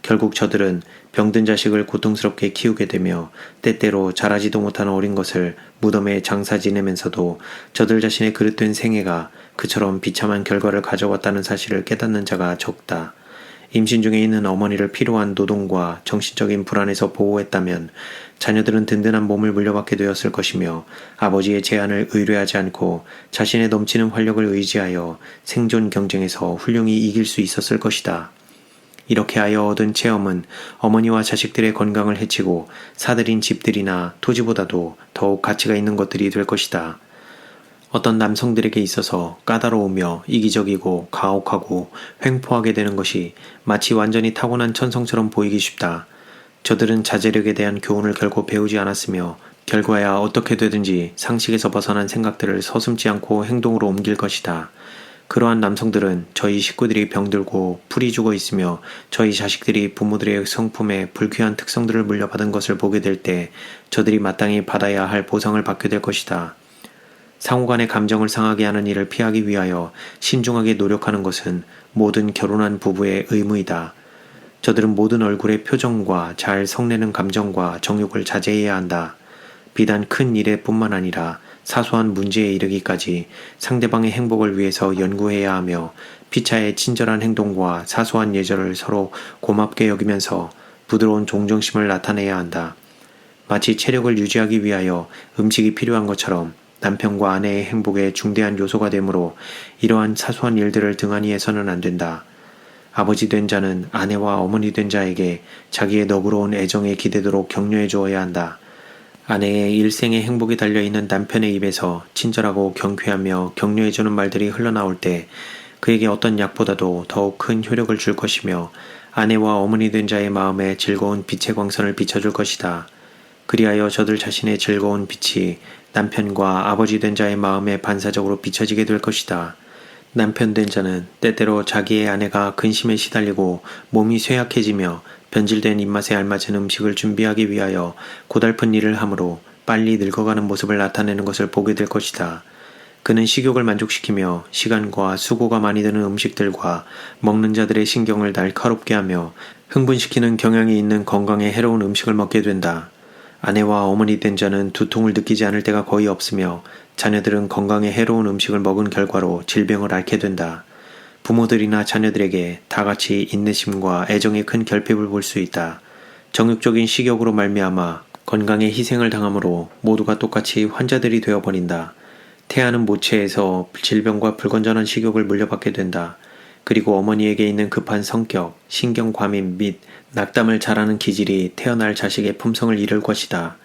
[SPEAKER 1] 결국 저들은 병든 자식을 고통스럽게 키우게 되며 때때로 자라지도 못한 어린 것을 무덤에 장사 지내면서도 저들 자신의 그릇된 생애가 그처럼 비참한 결과를 가져왔다는 사실을 깨닫는 자가 적다. 임신 중에 있는 어머니를 필요한 노동과 정신적인 불안에서 보호했다면 자녀들은 든든한 몸을 물려받게 되었을 것이며 아버지의 제안을 의뢰하지 않고 자신의 넘치는 활력을 의지하여 생존 경쟁에서 훌륭히 이길 수 있었을 것이다. 이렇게 하여 얻은 체험은 어머니와 자식들의 건강을 해치고 사들인 집들이나 토지보다도 더욱 가치가 있는 것들이 될 것이다. 어떤 남성들에게 있어서 까다로우며 이기적이고 가혹하고 횡포하게 되는 것이 마치 완전히 타고난 천성처럼 보이기 쉽다. 저들은 자제력에 대한 교훈을 결코 배우지 않았으며 결과야 어떻게 되든지 상식에서 벗어난 생각들을 서슴지 않고 행동으로 옮길 것이다. 그러한 남성들은 저희 식구들이 병들고 풀이 죽어 있으며 저희 자식들이 부모들의 성품에 불쾌한 특성들을 물려받은 것을 보게 될 때 저들이 마땅히 받아야 할 보상을 받게 될 것이다. 상호간의 감정을 상하게 하는 일을 피하기 위하여 신중하게 노력하는 것은 모든 결혼한 부부의 의무이다. 저들은 모든 얼굴의 표정과 잘 성내는 감정과 정욕을 자제해야 한다. 비단 큰 일에 뿐만 아니라 사소한 문제에 이르기까지 상대방의 행복을 위해서 연구해야 하며 피차의 친절한 행동과 사소한 예절을 서로 고맙게 여기면서 부드러운 동정심을 나타내야 한다. 마치 체력을 유지하기 위하여 음식이 필요한 것처럼 남편과 아내의 행복에 중대한 요소가 되므로 이러한 사소한 일들을 등한히 해서는 안 된다. 아버지 된 자는 아내와 어머니 된 자에게 자기의 너그러운 애정에 기대도록 격려해 주어야 한다. 아내의 일생의 행복이 달려있는 남편의 입에서 친절하고 경쾌하며 격려해주는 말들이 흘러나올 때 그에게 어떤 약보다도 더욱 큰 효력을 줄 것이며 아내와 어머니 된 자의 마음에 즐거운 빛의 광선을 비춰줄 것이다. 그리하여 저들 자신의 즐거운 빛이 남편과 아버지 된 자의 마음에 반사적으로 비춰지게 될 것이다. 남편 된 자는 때때로 자기의 아내가 근심에 시달리고 몸이 쇠약해지며 변질된 입맛에 알맞은 음식을 준비하기 위하여 고달픈 일을 하므로 빨리 늙어가는 모습을 나타내는 것을 보게 될 것이다. 그는 식욕을 만족시키며 시간과 수고가 많이 드는 음식들과 먹는 자들의 신경을 날카롭게 하며 흥분시키는 경향이 있는 건강에 해로운 음식을 먹게 된다. 아내와 어머니 된 자는 두통을 느끼지 않을 때가 거의 없으며 자녀들은 건강에 해로운 음식을 먹은 결과로 질병을 앓게 된다. 부모들이나 자녀들에게 다같이 인내심과 애정의 큰 결핍을 볼 수 있다. 정욕적인 식욕으로 말미암아 건강에 희생을 당하므로 모두가 똑같이 환자들이 되어버린다. 태아는 모체에서 질병과 불건전한 식욕을 물려받게 된다. 그리고 어머니에게 있는 급한 성격, 신경과민 및 낙담을 잘하는 기질이 태어날 자식의 품성을 이룰 것이다.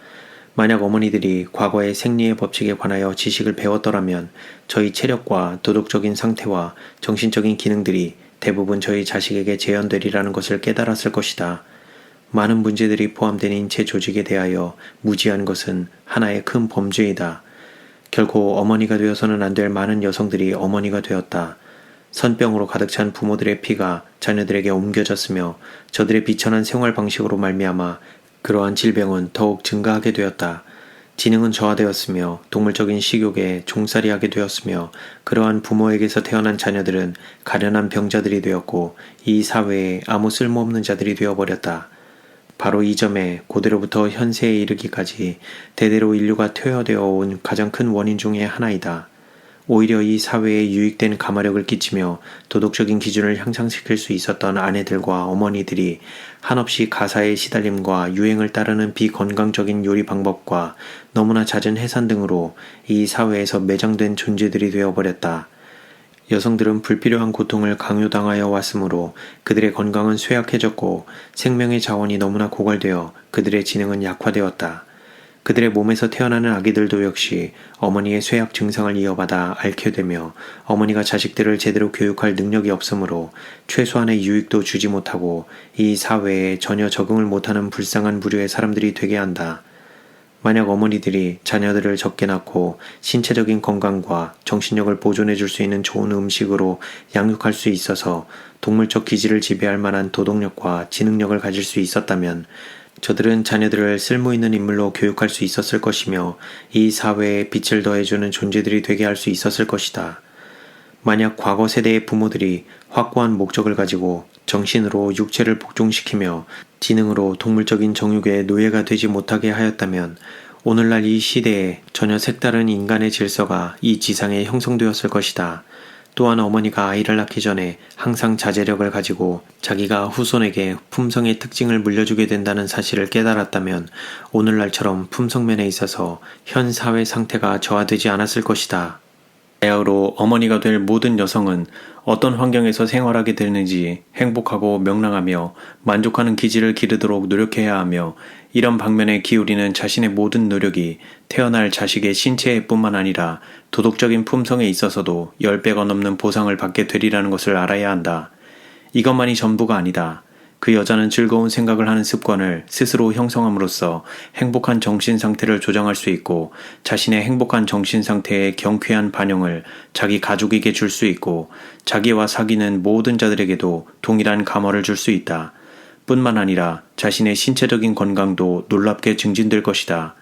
[SPEAKER 1] 만약 어머니들이 과거의 생리의 법칙에 관하여 지식을 배웠더라면 저희 체력과 도덕적인 상태와 정신적인 기능들이 대부분 저희 자식에게 재현되리라는 것을 깨달았을 것이다. 많은 문제들이 포함된 인체 조직에 대하여 무지한 것은 하나의 큰 범죄이다. 결코 어머니가 되어서는 안 될 많은 여성들이 어머니가 되었다. 선병으로 가득 찬 부모들의 피가 자녀들에게 옮겨졌으며 저들의 비천한 생활 방식으로 말미암아 그러한 질병은 더욱 증가하게 되었다. 지능은 저하되었으며 동물적인 식욕에 종살이하게 되었으며 그러한 부모에게서 태어난 자녀들은 가련한 병자들이 되었고 이 사회에 아무 쓸모없는 자들이 되어버렸다. 바로 이 점에 고대로부터 현세에 이르기까지 대대로 인류가 퇴화되어 온 가장 큰 원인 중의 하나이다. 오히려 이 사회에 유익된 가마력을 끼치며 도덕적인 기준을 향상시킬 수 있었던 아내들과 어머니들이 한없이 가사의 시달림과 유행을 따르는 비건강적인 요리 방법과 너무나 잦은 해산 등으로 이 사회에서 매장된 존재들이 되어버렸다. 여성들은 불필요한 고통을 강요당하여 왔으므로 그들의 건강은 쇠약해졌고 생명의 자원이 너무나 고갈되어 그들의 지능은 약화되었다. 그들의 몸에서 태어나는 아기들도 역시 어머니의 쇠약 증상을 이어받아 앓게 되며 어머니가 자식들을 제대로 교육할 능력이 없으므로 최소한의 유익도 주지 못하고 이 사회에 전혀 적응을 못하는 불쌍한 부류의 사람들이 되게 한다. 만약 어머니들이 자녀들을 적게 낳고 신체적인 건강과 정신력을 보존해 줄 수 있는 좋은 음식으로 양육할 수 있어서 동물적 기질을 지배할 만한 도덕력과 지능력을 가질 수 있었다면 저들은 자녀들을 쓸모있는 인물로 교육할 수 있었을 것이며 이 사회에 빛을 더해주는 존재들이 되게 할 수 있었을 것이다. 만약 과거 세대의 부모들이 확고한 목적을 가지고 정신으로 육체를 복종시키며 지능으로 동물적인 정욕의 노예가 되지 못하게 하였다면 오늘날 이 시대에 전혀 색다른 인간의 질서가 이 지상에 형성되었을 것이다. 또한 어머니가 아이를 낳기 전에 항상 자제력을 가지고 자기가 후손에게 품성의 특징을 물려주게 된다는 사실을 깨달았다면 오늘날처럼 품성면에 있어서 현 사회 상태가 저하되지 않았을 것이다. 바야흐로 어머니가 될 모든 여성은 어떤 환경에서 생활하게 되는지 행복하고 명랑하며 만족하는 기질을 기르도록 노력해야 하며 이런 방면에 기울이는 자신의 모든 노력이 태어날 자식의 신체에 뿐만 아니라 도덕적인 품성에 있어서도 10배가 넘는 보상을 받게 되리라는 것을 알아야 한다. 이것만이 전부가 아니다. 그 여자는 즐거운 생각을 하는 습관을 스스로 형성함으로써 행복한 정신 상태를 조정할 수 있고 자신의 행복한 정신 상태의 경쾌한 반영을 자기 가족에게 줄 수 있고 자기와 사귀는 모든 자들에게도 동일한 감화를 줄 수 있다. 뿐만 아니라 자신의 신체적인 건강도 놀랍게 증진될 것이다.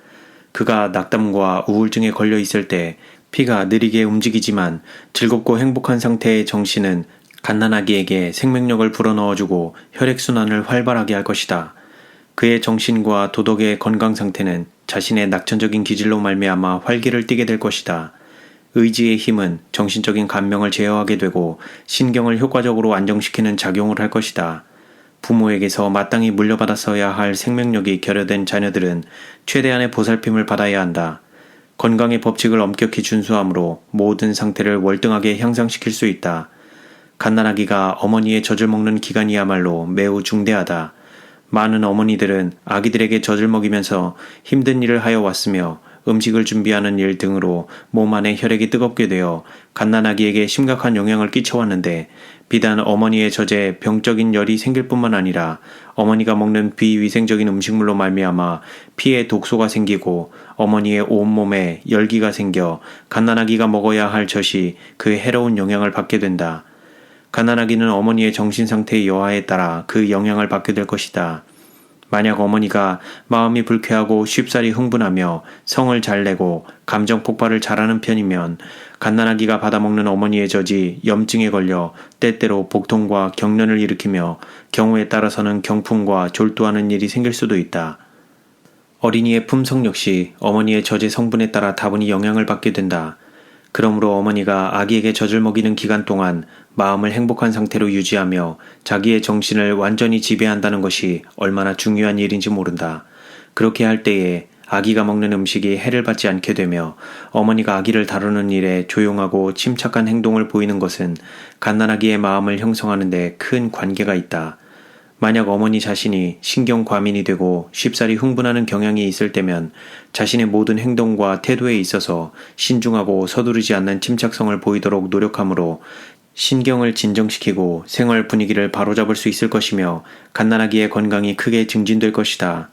[SPEAKER 1] 그가 낙담과 우울증에 걸려 있을 때 피가 느리게 움직이지만 즐겁고 행복한 상태의 정신은 갓난아기에게 생명력을 불어넣어주고 혈액순환을 활발하게 할 것이다. 그의 정신과 도덕의 건강 상태는 자신의 낙천적인 기질로 말미암아 활기를 띠게 될 것이다. 의지의 힘은 정신적인 감명을 제어하게 되고 신경을 효과적으로 안정시키는 작용을 할 것이다. 부모에게서 마땅히 물려받았어야 할 생명력이 결여된 자녀들은 최대한의 보살핌을 받아야 한다. 건강의 법칙을 엄격히 준수함으로 모든 상태를 월등하게 향상시킬 수 있다. 갓난아기가 어머니의 젖을 먹는 기간이야말로 매우 중대하다. 많은 어머니들은 아기들에게 젖을 먹이면서 힘든 일을 하여 왔으며 음식을 준비하는 일 등으로 몸 안에 혈액이 뜨겁게 되어 갓난아기에게 심각한 영향을 끼쳐왔는데, 비단 어머니의 젖에 병적인 열이 생길 뿐만 아니라 어머니가 먹는 비위생적인 음식물로 말미암아 피에 독소가 생기고 어머니의 온몸에 열기가 생겨 갓난아기가 먹어야 할 젖이 그 해로운 영향을 받게 된다. 갓난아기는 어머니의 정신상태의 여하에 따라 그 영향을 받게 될 것이다. 만약 어머니가 마음이 불쾌하고 쉽사리 흥분하며 성을 잘 내고 감정 폭발을 잘하는 편이면 갓난아기가 받아먹는 어머니의 젖이 염증에 걸려 때때로 복통과 경련을 일으키며 경우에 따라서는 경풍과 졸도하는 일이 생길 수도 있다. 어린이의 품성 역시 어머니의 젖의 성분에 따라 다분히 영향을 받게 된다. 그러므로 어머니가 아기에게 젖을 먹이는 기간 동안 마음을 행복한 상태로 유지하며 자기의 정신을 완전히 지배한다는 것이 얼마나 중요한 일인지 모른다. 그렇게 할 때에 아기가 먹는 음식이 해를 받지 않게 되며 어머니가 아기를 다루는 일에 조용하고 침착한 행동을 보이는 것은 갓난아기의 마음을 형성하는 데 큰 관계가 있다. 만약 어머니 자신이 신경과민이 되고 쉽사리 흥분하는 경향이 있을 때면 자신의 모든 행동과 태도에 있어서 신중하고 서두르지 않는 침착성을 보이도록 노력하므로 신경을 진정시키고 생활 분위기를 바로잡을 수 있을 것이며 갓난아기의 건강이 크게 증진될 것이다.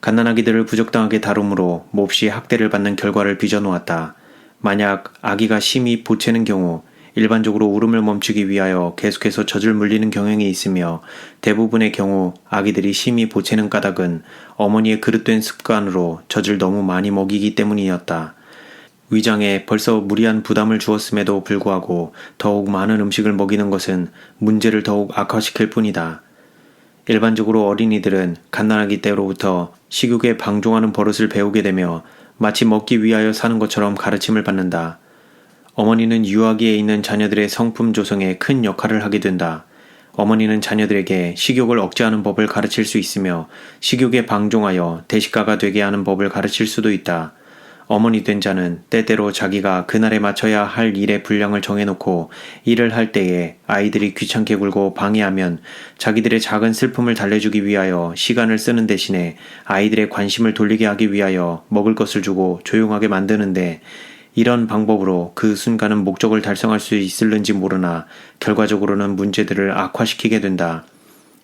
[SPEAKER 1] 갓난아기들을 부적당하게 다룸으로 몹시 학대를 받는 결과를 빚어놓았다. 만약 아기가 심히 보채는 경우 일반적으로 울음을 멈추기 위하여 계속해서 젖을 물리는 경향이 있으며, 대부분의 경우 아기들이 심히 보채는 까닭은 어머니의 그릇된 습관으로 젖을 너무 많이 먹이기 때문이었다. 위장에 벌써 무리한 부담을 주었음에도 불구하고 더욱 많은 음식을 먹이는 것은 문제를 더욱 악화시킬 뿐이다. 일반적으로 어린이들은 갓난아기 때로부터 식욕에 방종하는 버릇을 배우게 되며 마치 먹기 위하여 사는 것처럼 가르침을 받는다. 어머니는 유아기에 있는 자녀들의 성품 조성에 큰 역할을 하게 된다. 어머니는 자녀들에게 식욕을 억제하는 법을 가르칠 수 있으며 식욕에 방종하여 대식가가 되게 하는 법을 가르칠 수도 있다. 어머니 된 자는 때때로 자기가 그날에 맞춰야 할 일의 분량을 정해놓고 일을 할 때에 아이들이 귀찮게 굴고 방해하면 자기들의 작은 슬픔을 달래주기 위하여 시간을 쓰는 대신에 아이들의 관심을 돌리게 하기 위하여 먹을 것을 주고 조용하게 만드는데, 이런 방법으로 그 순간은 목적을 달성할 수 있을는지 모르나 결과적으로는 문제들을 악화시키게 된다.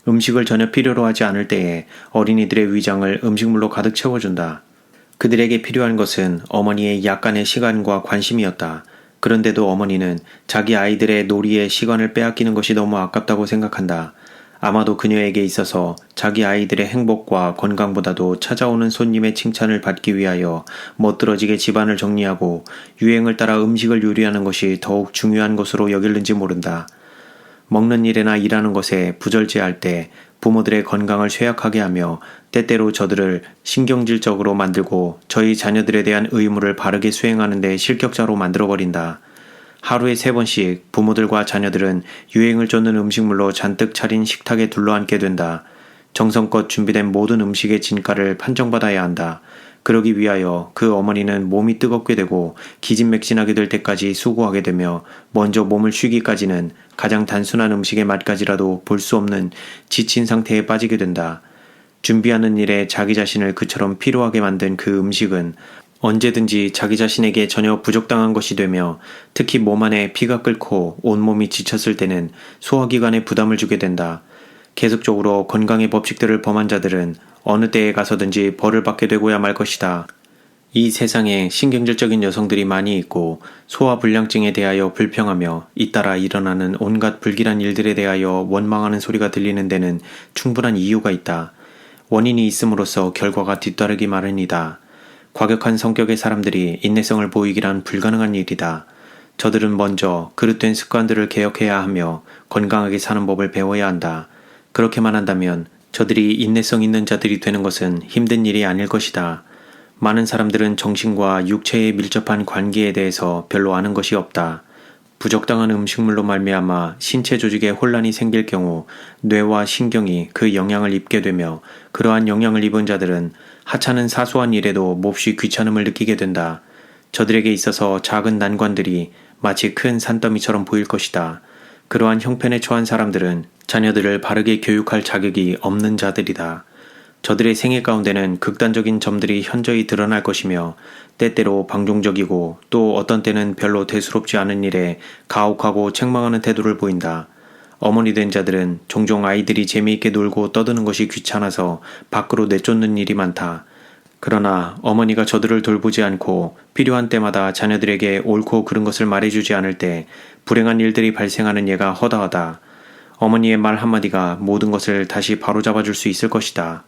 [SPEAKER 1] 음식을 전혀 필요로 하지 않을 때에 어린이들의 위장을 음식물로 가득 채워준다. 그들에게 필요한 것은 어머니의 약간의 시간과 관심이었다. 그런데도 어머니는 자기 아이들의 놀이에 시간을 빼앗기는 것이 너무 아깝다고 생각한다. 아마도 그녀에게 있어서 자기 아이들의 행복과 건강보다도 찾아오는 손님의 칭찬을 받기 위하여 멋들어지게 집안을 정리하고 유행을 따라 음식을 요리하는 것이 더욱 중요한 것으로 여길는지 모른다. 먹는 일이나 일하는 것에 부절제할 때 부모들의 건강을 쇠약하게 하며 때때로 저들을 신경질적으로 만들고 저희 자녀들에 대한 의무를 바르게 수행하는 데 실격자로 만들어버린다. 하루에 3번씩 부모들과 자녀들은 유행을 쫓는 음식물로 잔뜩 차린 식탁에 둘러앉게 된다. 정성껏 준비된 모든 음식의 진가를 판정받아야 한다. 그러기 위하여 그 어머니는 몸이 뜨겁게 되고 기진맥진하게 될 때까지 수고하게 되며 먼저 몸을 쉬기까지는 가장 단순한 음식의 맛까지라도 볼 수 없는 지친 상태에 빠지게 된다. 준비하는 일에 자기 자신을 그처럼 피로하게 만든 그 음식은 언제든지 자기 자신에게 전혀 부적당한 것이 되며, 특히 몸 안에 피가 끓고 온몸이 지쳤을 때는 소화기관에 부담을 주게 된다. 계속적으로 건강의 법칙들을 범한 자들은 어느 때에 가서든지 벌을 받게 되고야 말 것이다. 이 세상에 신경질적인 여성들이 많이 있고 소화불량증에 대하여 불평하며 잇따라 일어나는 온갖 불길한 일들에 대하여 원망하는 소리가 들리는 데는 충분한 이유가 있다. 원인이 있음으로써 결과가 뒤따르기 마련이다. 과격한 성격의 사람들이 인내성을 보이기란 불가능한 일이다. 저들은 먼저 그릇된 습관들을 개혁해야 하며 건강하게 사는 법을 배워야 한다. 그렇게만 한다면 저들이 인내성 있는 자들이 되는 것은 힘든 일이 아닐 것이다. 많은 사람들은 정신과 육체에 밀접한 관계에 대해서 별로 아는 것이 없다. 부적당한 음식물로 말미암아 신체 조직에 혼란이 생길 경우 뇌와 신경이 그 영향을 입게 되며, 그러한 영향을 입은 자들은 하찮은 사소한 일에도 몹시 귀찮음을 느끼게 된다. 저들에게 있어서 작은 난관들이 마치 큰 산더미처럼 보일 것이다. 그러한 형편에 처한 사람들은 자녀들을 바르게 교육할 자격이 없는 자들이다. 저들의 생애 가운데는 극단적인 점들이 현저히 드러날 것이며 때때로 방종적이고 또 어떤 때는 별로 대수롭지 않은 일에 가혹하고 책망하는 태도를 보인다. 어머니 된 자들은 종종 아이들이 재미있게 놀고 떠드는 것이 귀찮아서 밖으로 내쫓는 일이 많다. 그러나 어머니가 저들을 돌보지 않고 필요한 때마다 자녀들에게 옳고 그른 것을 말해주지 않을 때 불행한 일들이 발생하는 예가 허다하다. 어머니의 말 한마디가 모든 것을 다시 바로잡아줄 수 있을 것이다.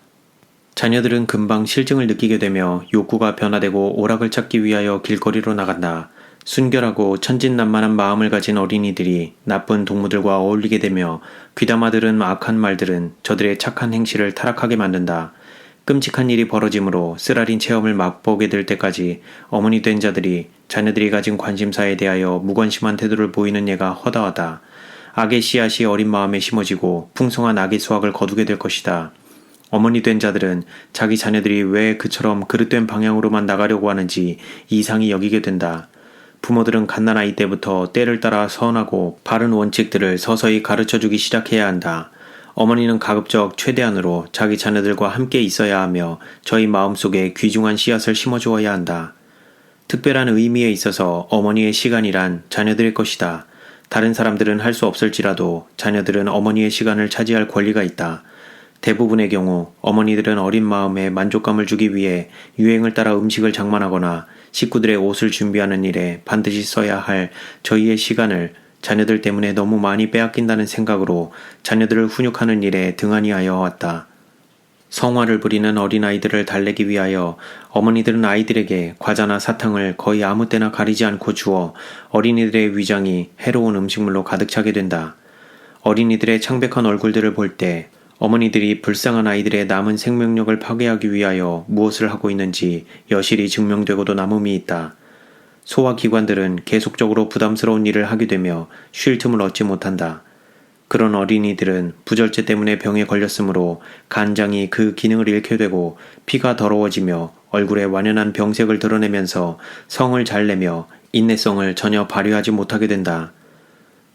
[SPEAKER 1] 자녀들은 금방 실증을 느끼게 되며 욕구가 변화되고 오락을 찾기 위하여 길거리로 나간다. 순결하고 천진난만한 마음을 가진 어린이들이 나쁜 동무들과 어울리게 되며 귀담아 들은 악한 말들은 저들의 착한 행실을 타락하게 만든다. 끔찍한 일이 벌어지므로 쓰라린 체험을 맛보게 될 때까지 어머니 된 자들이 자녀들이 가진 관심사에 대하여 무관심한 태도를 보이는 예가 허다하다. 악의 씨앗이 어린 마음에 심어지고 풍성한 악의 수확을 거두게 될 것이다. 어머니 된 자들은 자기 자녀들이 왜 그처럼 그릇된 방향으로만 나가려고 하는지 이상히 여기게 된다. 부모들은 갓난아이 때부터 때를 따라 선하고 바른 원칙들을 서서히 가르쳐주기 시작해야 한다. 어머니는 가급적 최대한으로 자기 자녀들과 함께 있어야 하며 저희 마음속에 귀중한 씨앗을 심어주어야 한다. 특별한 의미에 있어서 어머니의 시간이란 자녀들의 것이다. 다른 사람들은 할 수 없을지라도 자녀들은 어머니의 시간을 차지할 권리가 있다. 대부분의 경우 어머니들은 어린 마음에 만족감을 주기 위해 유행을 따라 음식을 장만하거나 식구들의 옷을 준비하는 일에 반드시 써야 할 저희의 시간을 자녀들 때문에 너무 많이 빼앗긴다는 생각으로 자녀들을 훈육하는 일에 등한히 하여 왔다. 성화를 부리는 어린아이들을 달래기 위하여 어머니들은 아이들에게 과자나 사탕을 거의 아무 때나 가리지 않고 주어 어린이들의 위장이 해로운 음식물로 가득 차게 된다. 어린이들의 창백한 얼굴들을 볼 때 어머니들이 불쌍한 아이들의 남은 생명력을 파괴하기 위하여 무엇을 하고 있는지 여실히 증명되고도 남음이 있다. 소화기관들은 계속적으로 부담스러운 일을 하게 되며 쉴 틈을 얻지 못한다. 그런 어린이들은 부절제 때문에 병에 걸렸으므로 간장이 그 기능을 잃게 되고 피가 더러워지며 얼굴에 완연한 병색을 드러내면서 성을 잘 내며 인내성을 전혀 발휘하지 못하게 된다.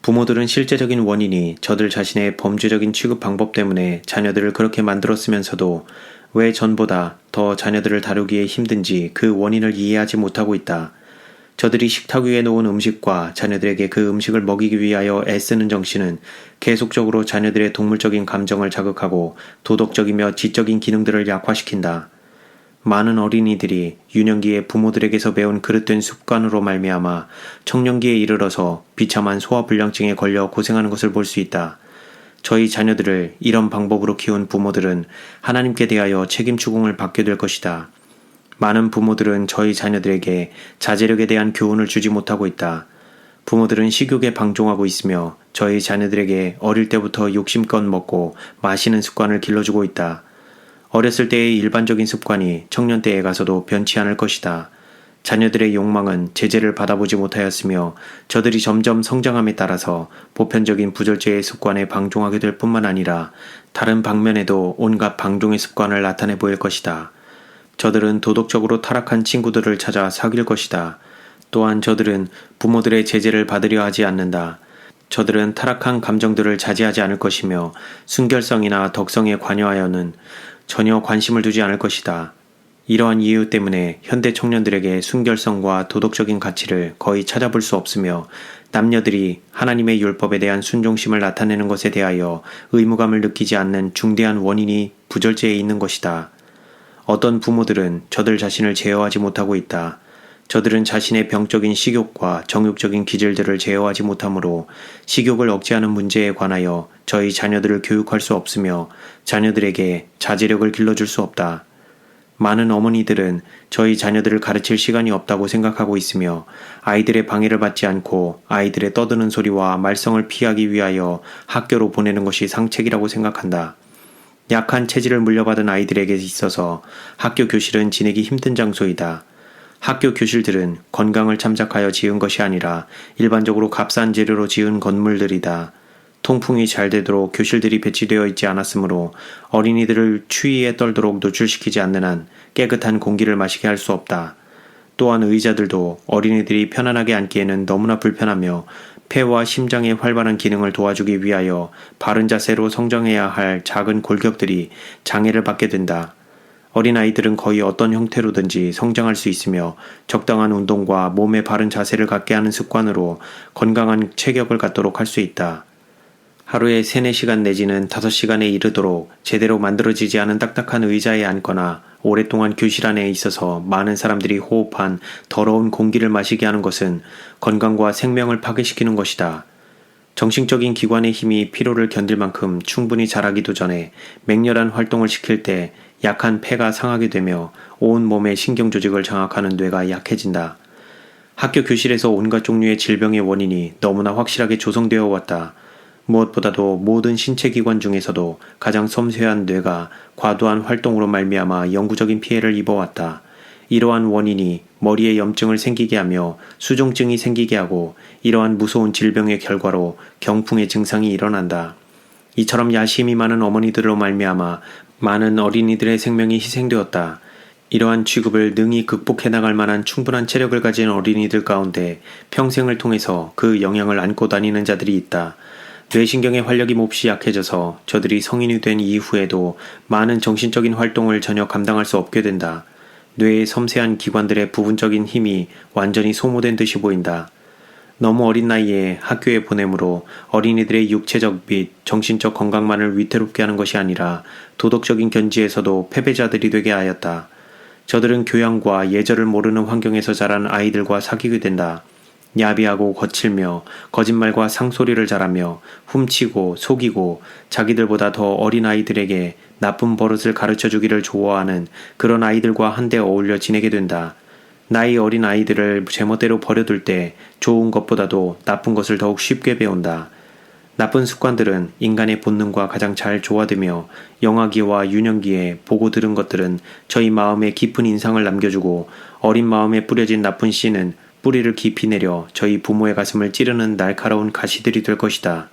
[SPEAKER 1] 부모들은 실제적인 원인이 저들 자신의 범죄적인 취급 방법 때문에 자녀들을 그렇게 만들었으면서도 왜 전보다 더 자녀들을 다루기에 힘든지 그 원인을 이해하지 못하고 있다. 저들이 식탁 위에 놓은 음식과 자녀들에게 그 음식을 먹이기 위하여 애쓰는 정신은 계속적으로 자녀들의 동물적인 감정을 자극하고 도덕적이며 지적인 기능들을 약화시킨다. 많은 어린이들이 유년기에 부모들에게서 배운 그릇된 습관으로 말미암아 청년기에 이르러서 비참한 소화불량증에 걸려 고생하는 것을 볼 수 있다. 저희 자녀들을 이런 방법으로 키운 부모들은 하나님께 대하여 책임 추궁을 받게 될 것이다. 많은 부모들은 저희 자녀들에게 자제력에 대한 교훈을 주지 못하고 있다. 부모들은 식욕에 방종하고 있으며 저희 자녀들에게 어릴 때부터 욕심껏 먹고 마시는 습관을 길러주고 있다. 어렸을 때의 일반적인 습관이 청년 때에 가서도 변치 않을 것이다. 자녀들의 욕망은 제재를 받아보지 못하였으며 저들이 점점 성장함에 따라서 보편적인 부절제의 습관에 방종하게 될 뿐만 아니라 다른 방면에도 온갖 방종의 습관을 나타내 보일 것이다. 저들은 도덕적으로 타락한 친구들을 찾아 사귈 것이다. 또한 저들은 부모들의 제재를 받으려 하지 않는다. 저들은 타락한 감정들을 자제하지 않을 것이며 순결성이나 덕성에 관여하여는 전혀 관심을 두지 않을 것이다. 이러한 이유 때문에 현대 청년들에게 순결성과 도덕적인 가치를 거의 찾아볼 수 없으며 남녀들이 하나님의 율법에 대한 순종심을 나타내는 것에 대하여 의무감을 느끼지 않는 중대한 원인이 부절제에 있는 것이다. 어떤 부모들은 저들 자신을 제어하지 못하고 있다. 저들은 자신의 병적인 식욕과 정욕적인 기질들을 제어하지 못하므로 식욕을 억제하는 문제에 관하여 저희 자녀들을 교육할 수 없으며 자녀들에게 자제력을 길러줄 수 없다. 많은 어머니들은 저희 자녀들을 가르칠 시간이 없다고 생각하고 있으며 아이들의 방해를 받지 않고 아이들의 떠드는 소리와 말썽을 피하기 위하여 학교로 보내는 것이 상책이라고 생각한다. 약한 체질을 물려받은 아이들에게 있어서 학교 교실은 지내기 힘든 장소이다. 학교 교실들은 건강을 참작하여 지은 것이 아니라 일반적으로 값싼 재료로 지은 건물들이다. 통풍이 잘 되도록 교실들이 배치되어 있지 않았으므로 어린이들을 추위에 떨도록 노출시키지 않는 한 깨끗한 공기를 마시게 할 수 없다. 또한 의자들도 어린이들이 편안하게 앉기에는 너무나 불편하며 폐와 심장의 활발한 기능을 도와주기 위하여 바른 자세로 성장해야 할 작은 골격들이 장애를 받게 된다. 어린아이들은 거의 어떤 형태로든지 성장할 수 있으며 적당한 운동과 몸의 바른 자세를 갖게 하는 습관으로 건강한 체격을 갖도록 할 수 있다. 하루에 3, 4시간 내지는 5시간에 이르도록 제대로 만들어지지 않은 딱딱한 의자에 앉거나 오랫동안 교실 안에 있어서 많은 사람들이 호흡한 더러운 공기를 마시게 하는 것은 건강과 생명을 파괴시키는 것이다. 정신적인 기관의 힘이 피로를 견딜 만큼 충분히 자라기도 전에 맹렬한 활동을 시킬 때 약한 폐가 상하게 되며 온 몸의 신경 조직을 장악하는 뇌가 약해진다. 학교 교실에서 온갖 종류의 질병의 원인이 너무나 확실하게 조성되어 왔다. 무엇보다도 모든 신체 기관 중에서도 가장 섬세한 뇌가 과도한 활동으로 말미암아 영구적인 피해를 입어왔다. 이러한 원인이 머리에 염증을 생기게 하며 수종증이 생기게 하고 이러한 무서운 질병의 결과로 경풍의 증상이 일어난다. 이처럼 야심이 많은 어머니들로 말미암아 많은 어린이들의 생명이 희생되었다. 이러한 취급을 능히 극복해 나갈 만한 충분한 체력을 가진 어린이들 가운데 평생을 통해서 그 영향을 안고 다니는 자들이 있다. 뇌신경의 활력이 몹시 약해져서 저들이 성인이 된 이후에도 많은 정신적인 활동을 전혀 감당할 수 없게 된다. 뇌의 섬세한 기관들의 부분적인 힘이 완전히 소모된 듯이 보인다. 너무 어린 나이에 학교에 보내므로 어린이들의 육체적 및 정신적 건강만을 위태롭게 하는 것이 아니라 도덕적인 견지에서도 패배자들이 되게 하였다. 저들은 교양과 예절을 모르는 환경에서 자란 아이들과 사귀게 된다. 야비하고 거칠며 거짓말과 상소리를 잘하며 훔치고 속이고 자기들보다 더 어린 아이들에게 나쁜 버릇을 가르쳐주기를 좋아하는 그런 아이들과 한데 어울려 지내게 된다. 나이 어린 아이들을 제멋대로 버려둘 때 좋은 것보다도 나쁜 것을 더욱 쉽게 배운다. 나쁜 습관들은 인간의 본능과 가장 잘 조화되며 영화기와 유년기에 보고 들은 것들은 저희 마음에 깊은 인상을 남겨주고 어린 마음에 뿌려진 나쁜 씨는 뿌리를 깊이 내려 저희 부모의 가슴을 찌르는 날카로운 가시들이 될 것이다.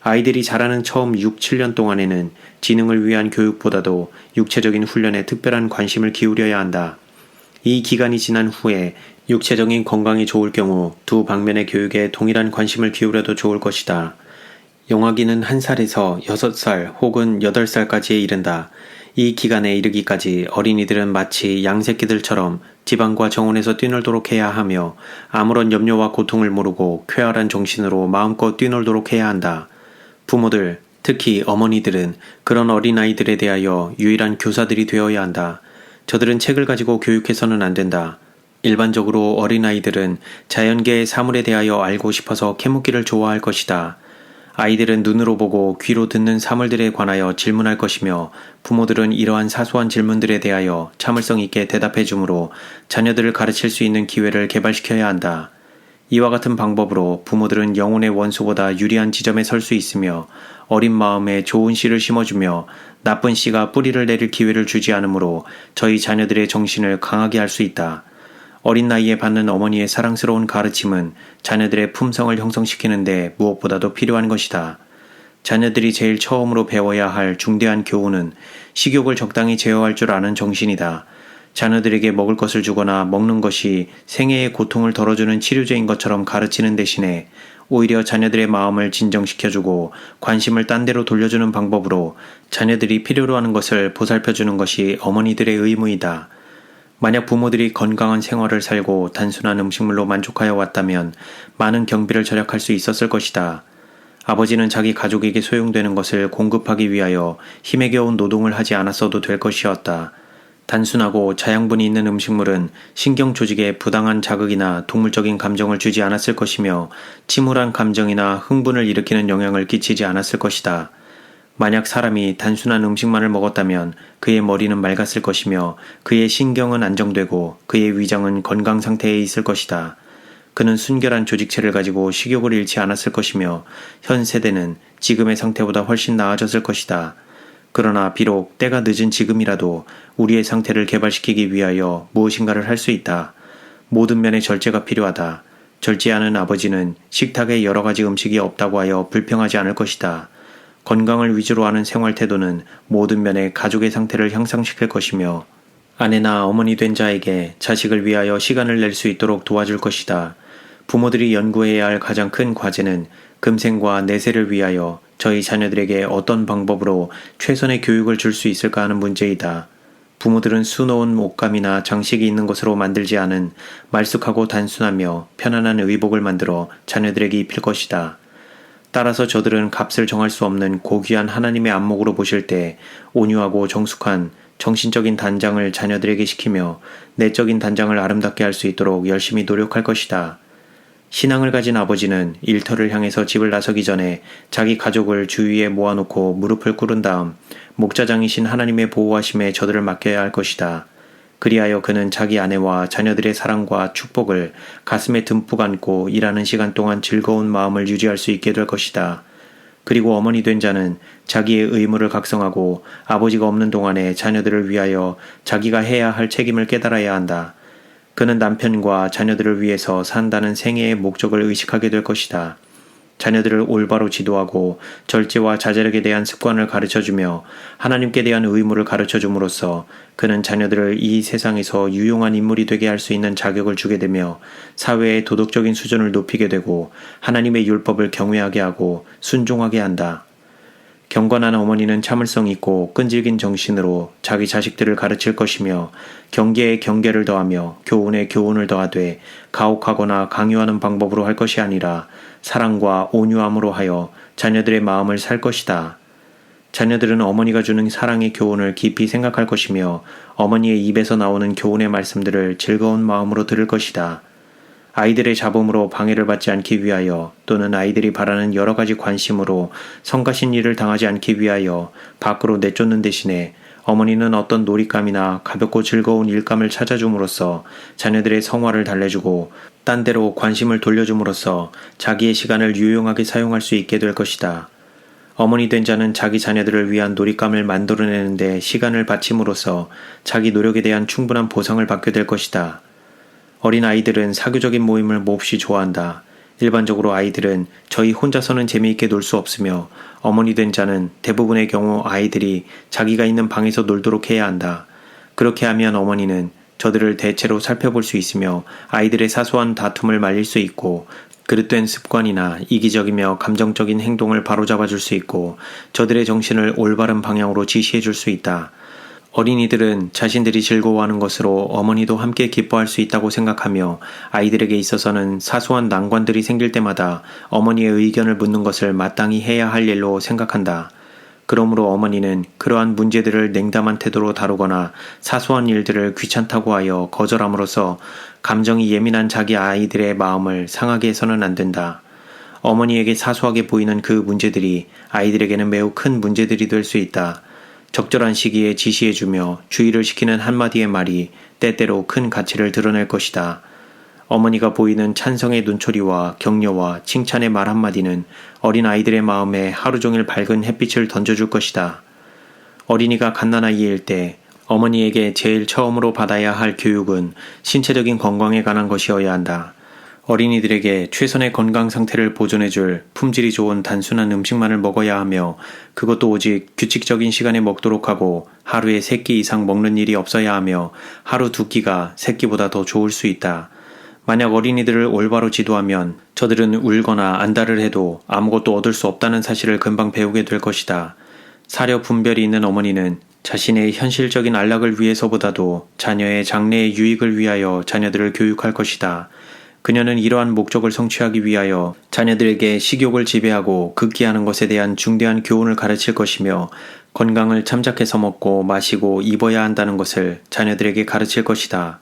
[SPEAKER 1] 아이들이 자라는 처음 6, 7년 동안에는 지능을 위한 교육보다도 육체적인 훈련에 특별한 관심을 기울여야 한다. 이 기간이 지난 후에 육체적인 건강이 좋을 경우 두 방면의 교육에 동일한 관심을 기울여도 좋을 것이다. 영아기는 1살에서 6살 혹은 8살까지에 이른다. 이 기간에 이르기까지 어린이들은 마치 양새끼들처럼 지방과 정원에서 뛰놀도록 해야 하며 아무런 염려와 고통을 모르고 쾌활한 정신으로 마음껏 뛰놀도록 해야 한다. 부모들, 특히 어머니들은 그런 어린아이들에 대하여 유일한 교사들이 되어야 한다. 저들은 책을 가지고 교육해서는 안 된다. 일반적으로 어린아이들은 자연계의 사물에 대하여 알고 싶어서 캐묻기를 좋아할 것이다. 아이들은 눈으로 보고 귀로 듣는 사물들에 관하여 질문할 것이며 부모들은 이러한 사소한 질문들에 대하여 참을성 있게 대답해 주므로 자녀들을 가르칠 수 있는 기회를 개발시켜야 한다. 이와 같은 방법으로 부모들은 영혼의 원소보다 유리한 지점에 설 수 있으며 어린 마음에 좋은 씨를 심어주며 나쁜 씨가 뿌리를 내릴 기회를 주지 않으므로 저희 자녀들의 정신을 강하게 할 수 있다. 어린 나이에 받는 어머니의 사랑스러운 가르침은 자녀들의 품성을 형성시키는데 무엇보다도 필요한 것이다. 자녀들이 제일 처음으로 배워야 할 중대한 교훈은 식욕을 적당히 제어할 줄 아는 정신이다. 자녀들에게 먹을 것을 주거나 먹는 것이 생애의 고통을 덜어주는 치료제인 것처럼 가르치는 대신에 오히려 자녀들의 마음을 진정시켜주고 관심을 딴 데로 돌려주는 방법으로 자녀들이 필요로 하는 것을 보살펴주는 것이 어머니들의 의무이다. 만약 부모들이 건강한 생활을 살고 단순한 음식물로 만족하여 왔다면 많은 경비를 절약할 수 있었을 것이다. 아버지는 자기 가족에게 소용되는 것을 공급하기 위하여 힘에 겨운 노동을 하지 않았어도 될 것이었다. 단순하고 자양분이 있는 음식물은 신경 조직에 부당한 자극이나 동물적인 감정을 주지 않았을 것이며 침울한 감정이나 흥분을 일으키는 영향을 끼치지 않았을 것이다. 만약 사람이 단순한 음식만을 먹었다면 그의 머리는 맑았을 것이며 그의 신경은 안정되고 그의 위장은 건강 상태에 있을 것이다. 그는 순결한 조직체를 가지고 식욕을 잃지 않았을 것이며 현 세대는 지금의 상태보다 훨씬 나아졌을 것이다. 그러나 비록 때가 늦은 지금이라도 우리의 상태를 개발시키기 위하여 무엇인가를 할 수 있다. 모든 면의 절제가 필요하다. 절제하는 아버지는 식탁에 여러 가지 음식이 없다고 하여 불평하지 않을 것이다. 건강을 위주로 하는 생활 태도는 모든 면의 가족의 상태를 향상시킬 것이며 아내나 어머니 된 자에게 자식을 위하여 시간을 낼 수 있도록 도와줄 것이다. 부모들이 연구해야 할 가장 큰 과제는 금생과 내세를 위하여 저희 자녀들에게 어떤 방법으로 최선의 교육을 줄 수 있을까 하는 문제이다. 부모들은 수놓은 옷감이나 장식이 있는 것으로 만들지 않은 말쑥하고 단순하며 편안한 의복을 만들어 자녀들에게 입힐 것이다. 따라서 저들은 값을 정할 수 없는 고귀한 하나님의 안목으로 보실 때 온유하고 정숙한 정신적인 단장을 자녀들에게 시키며 내적인 단장을 아름답게 할 수 있도록 열심히 노력할 것이다. 신앙을 가진 아버지는 일터를 향해서 집을 나서기 전에 자기 가족을 주위에 모아놓고 무릎을 꿇은 다음 목자장이신 하나님의 보호하심에 저들을 맡겨야 할 것이다. 그리하여 그는 자기 아내와 자녀들의 사랑과 축복을 가슴에 듬뿍 안고 일하는 시간 동안 즐거운 마음을 유지할 수 있게 될 것이다. 그리고 어머니 된 자는 자기의 의무를 각성하고 아버지가 없는 동안에 자녀들을 위하여 자기가 해야 할 책임을 깨달아야 한다. 그는 남편과 자녀들을 위해서 산다는 생애의 목적을 의식하게 될 것이다. 자녀들을 올바로 지도하고 절제와 자제력에 대한 습관을 가르쳐주며 하나님께 대한 의무를 가르쳐줌으로써 그는 자녀들을 이 세상에서 유용한 인물이 되게 할 수 있는 자격을 주게 되며 사회의 도덕적인 수준을 높이게 되고 하나님의 율법을 경외하게 하고 순종하게 한다. 경건한 어머니는 참을성 있고 끈질긴 정신으로 자기 자식들을 가르칠 것이며 경계에 경계를 더하며 교훈에 교훈을 더하되 가혹하거나 강요하는 방법으로 할 것이 아니라 사랑과 온유함으로 하여 자녀들의 마음을 살 것이다. 자녀들은 어머니가 주는 사랑의 교훈을 깊이 생각할 것이며 어머니의 입에서 나오는 교훈의 말씀들을 즐거운 마음으로 들을 것이다. 아이들의 잡음으로 방해를 받지 않기 위하여 또는 아이들이 바라는 여러 가지 관심으로 성가신 일을 당하지 않기 위하여 밖으로 내쫓는 대신에 어머니는 어떤 놀잇감이나 가볍고 즐거운 일감을 찾아줌으로써 자녀들의 성화를 달래주고 딴 데로 관심을 돌려줌으로써 자기의 시간을 유용하게 사용할 수 있게 될 것이다. 어머니 된 자는 자기 자녀들을 위한 놀잇감을 만들어내는데 시간을 바침으로써 자기 노력에 대한 충분한 보상을 받게 될 것이다. 어린 아이들은 사교적인 모임을 몹시 좋아한다. 일반적으로 아이들은 저희 혼자서는 재미있게 놀 수 없으며 어머니 된 자는 대부분의 경우 아이들이 자기가 있는 방에서 놀도록 해야 한다. 그렇게 하면 어머니는 저들을 대체로 살펴볼 수 있으며 아이들의 사소한 다툼을 말릴 수 있고 그릇된 습관이나 이기적이며 감정적인 행동을 바로잡아 줄 수 있고 저들의 정신을 올바른 방향으로 지시해 줄 수 있다. 어린이들은 자신들이 즐거워하는 것으로 어머니도 함께 기뻐할 수 있다고 생각하며 아이들에게 있어서는 사소한 난관들이 생길 때마다 어머니의 의견을 묻는 것을 마땅히 해야 할 일로 생각한다. 그러므로 어머니는 그러한 문제들을 냉담한 태도로 다루거나 사소한 일들을 귀찮다고 하여 거절함으로써 감정이 예민한 자기 아이들의 마음을 상하게 해서는 안 된다. 어머니에게 사소하게 보이는 그 문제들이 아이들에게는 매우 큰 문제들이 될 수 있다. 적절한 시기에 지시해주며 주의를 시키는 한마디의 말이 때때로 큰 가치를 드러낼 것이다. 어머니가 보이는 찬성의 눈초리와 격려와 칭찬의 말 한마디는 어린 아이들의 마음에 하루 종일 밝은 햇빛을 던져줄 것이다. 어린이가 갓난아이일 때 어머니에게 제일 처음으로 받아야 할 교육은 신체적인 건강에 관한 것이어야 한다. 어린이들에게 최선의 건강 상태를 보존해줄 품질이 좋은 단순한 음식만을 먹어야 하며 그것도 오직 규칙적인 시간에 먹도록 하고 하루에 3끼 이상 먹는 일이 없어야 하며 하루 2끼가 3끼보다 더 좋을 수 있다. 만약 어린이들을 올바로 지도하면 저들은 울거나 안달을 해도 아무것도 얻을 수 없다는 사실을 금방 배우게 될 것이다. 사려 분별이 있는 어머니는 자신의 현실적인 안락을 위해서보다도 자녀의 장래의 유익을 위하여 자녀들을 교육할 것이다. 그녀는 이러한 목적을 성취하기 위하여 자녀들에게 식욕을 지배하고 극기하는 것에 대한 중대한 교훈을 가르칠 것이며 건강을 참작해서 먹고 마시고 입어야 한다는 것을 자녀들에게 가르칠 것이다.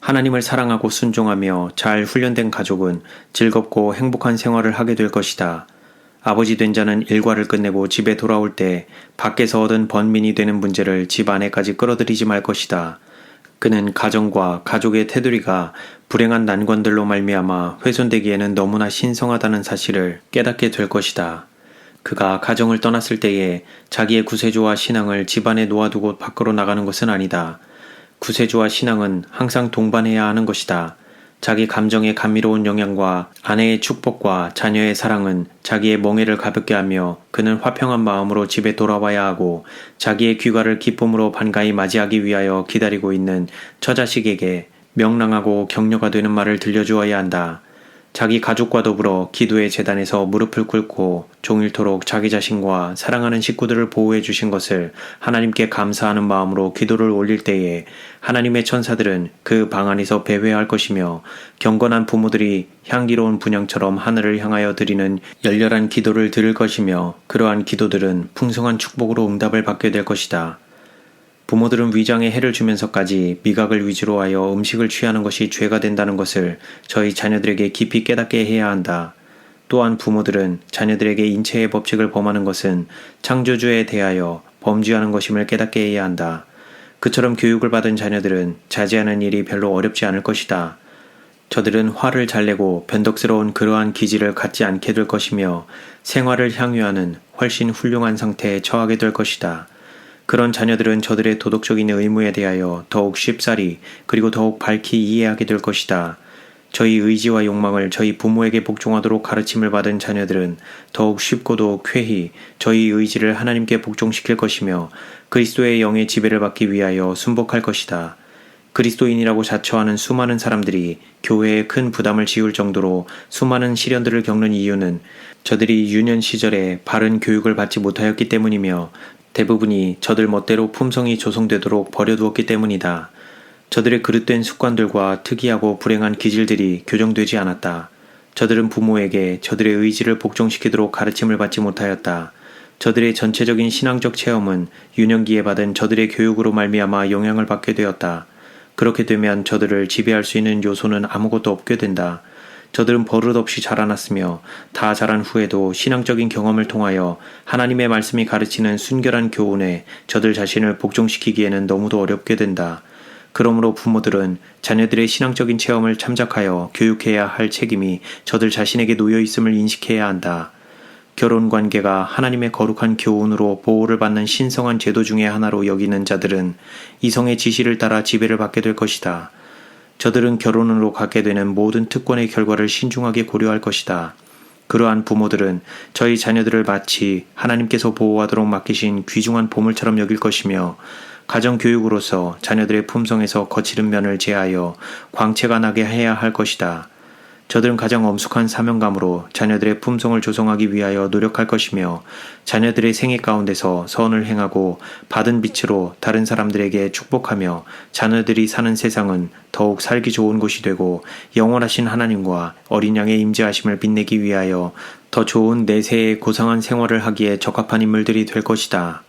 [SPEAKER 1] 하나님을 사랑하고 순종하며 잘 훈련된 가족은 즐겁고 행복한 생활을 하게 될 것이다. 아버지 된 자는 일과를 끝내고 집에 돌아올 때 밖에서 얻은 번민이 되는 문제를 집 안에까지 끌어들이지 말 것이다. 그는 가정과 가족의 테두리가 불행한 난관들로 말미암아 훼손되기에는 너무나 신성하다는 사실을 깨닫게 될 것이다. 그가 가정을 떠났을 때에 자기의 구세주와 신앙을 집안에 놓아두고 밖으로 나가는 것은 아니다. 구세주와 신앙은 항상 동반해야 하는 것이다. 자기 감정의 감미로운 영향과 아내의 축복과 자녀의 사랑은 자기의 멍에를 가볍게 하며 그는 화평한 마음으로 집에 돌아와야 하고 자기의 귀가를 기쁨으로 반가이 맞이하기 위하여 기다리고 있는 처자식에게 명랑하고 격려가 되는 말을 들려주어야 한다. 자기 가족과 더불어 기도의 제단에서 무릎을 꿇고 종일토록 자기 자신과 사랑하는 식구들을 보호해 주신 것을 하나님께 감사하는 마음으로 기도를 올릴 때에 하나님의 천사들은 그 방 안에서 배회할 것이며 경건한 부모들이 향기로운 분향처럼 하늘을 향하여 드리는 열렬한 기도를 들을 것이며 그러한 기도들은 풍성한 축복으로 응답을 받게 될 것이다. 부모들은 위장에 해를 주면서까지 미각을 위주로 하여 음식을 취하는 것이 죄가 된다는 것을 저희 자녀들에게 깊이 깨닫게 해야 한다. 또한 부모들은 자녀들에게 인체의 법칙을 범하는 것은 창조주에 대하여 범죄하는 것임을 깨닫게 해야 한다. 그처럼 교육을 받은 자녀들은 자제하는 일이 별로 어렵지 않을 것이다. 저들은 화를 잘 내고 변덕스러운 그러한 기질을 갖지 않게 될 것이며 생활을 향유하는 훨씬 훌륭한 상태에 처하게 될 것이다. 그런 자녀들은 저들의 도덕적인 의무에 대하여 더욱 쉽사리 그리고 더욱 밝히 이해하게 될 것이다. 저희 의지와 욕망을 저희 부모에게 복종하도록 가르침을 받은 자녀들은 더욱 쉽고도 쾌히 저희 의지를 하나님께 복종시킬 것이며 그리스도의 영의 지배를 받기 위하여 순복할 것이다. 그리스도인이라고 자처하는 수많은 사람들이 교회에 큰 부담을 지울 정도로 수많은 시련들을 겪는 이유는 저들이 유년 시절에 바른 교육을 받지 못하였기 때문이며 대부분이 저들 멋대로 품성이 조성되도록 버려두었기 때문이다. 저들의 그릇된 습관들과 특이하고 불행한 기질들이 교정되지 않았다. 저들은 부모에게 저들의 의지를 복종시키도록 가르침을 받지 못하였다. 저들의 전체적인 신앙적 체험은 유년기에 받은 저들의 교육으로 말미암아 영향을 받게 되었다. 그렇게 되면 저들을 지배할 수 있는 요소는 아무것도 없게 된다. 저들은 버릇없이 자라났으며 다 자란 후에도 신앙적인 경험을 통하여 하나님의 말씀이 가르치는 순결한 교훈에 저들 자신을 복종시키기에는 너무도 어렵게 된다. 그러므로 부모들은 자녀들의 신앙적인 체험을 참작하여 교육해야 할 책임이 저들 자신에게 놓여 있음을 인식해야 한다. 결혼관계가 하나님의 거룩한 교훈으로 보호를 받는 신성한 제도 중의 하나로 여기는 자들은 이성의 지시를 따라 지배를 받게 될 것이다. 저들은 결혼으로 갖게 되는 모든 특권의 결과를 신중하게 고려할 것이다. 그러한 부모들은 저희 자녀들을 마치 하나님께서 보호하도록 맡기신 귀중한 보물처럼 여길 것이며 가정교육으로서 자녀들의 품성에서 거칠은 면을 제하여 광채가 나게 해야 할 것이다. 저들은 가장 엄숙한 사명감으로 자녀들의 품성을 조성하기 위하여 노력할 것이며 자녀들의 생애 가운데서 선을 행하고 받은 빛으로 다른 사람들에게 축복하며 자녀들이 사는 세상은 더욱 살기 좋은 곳이 되고 영원하신 하나님과 어린 양의 임재하심을 빛내기 위하여 더 좋은 내세의 고상한 생활을 하기에 적합한 인물들이 될 것이다.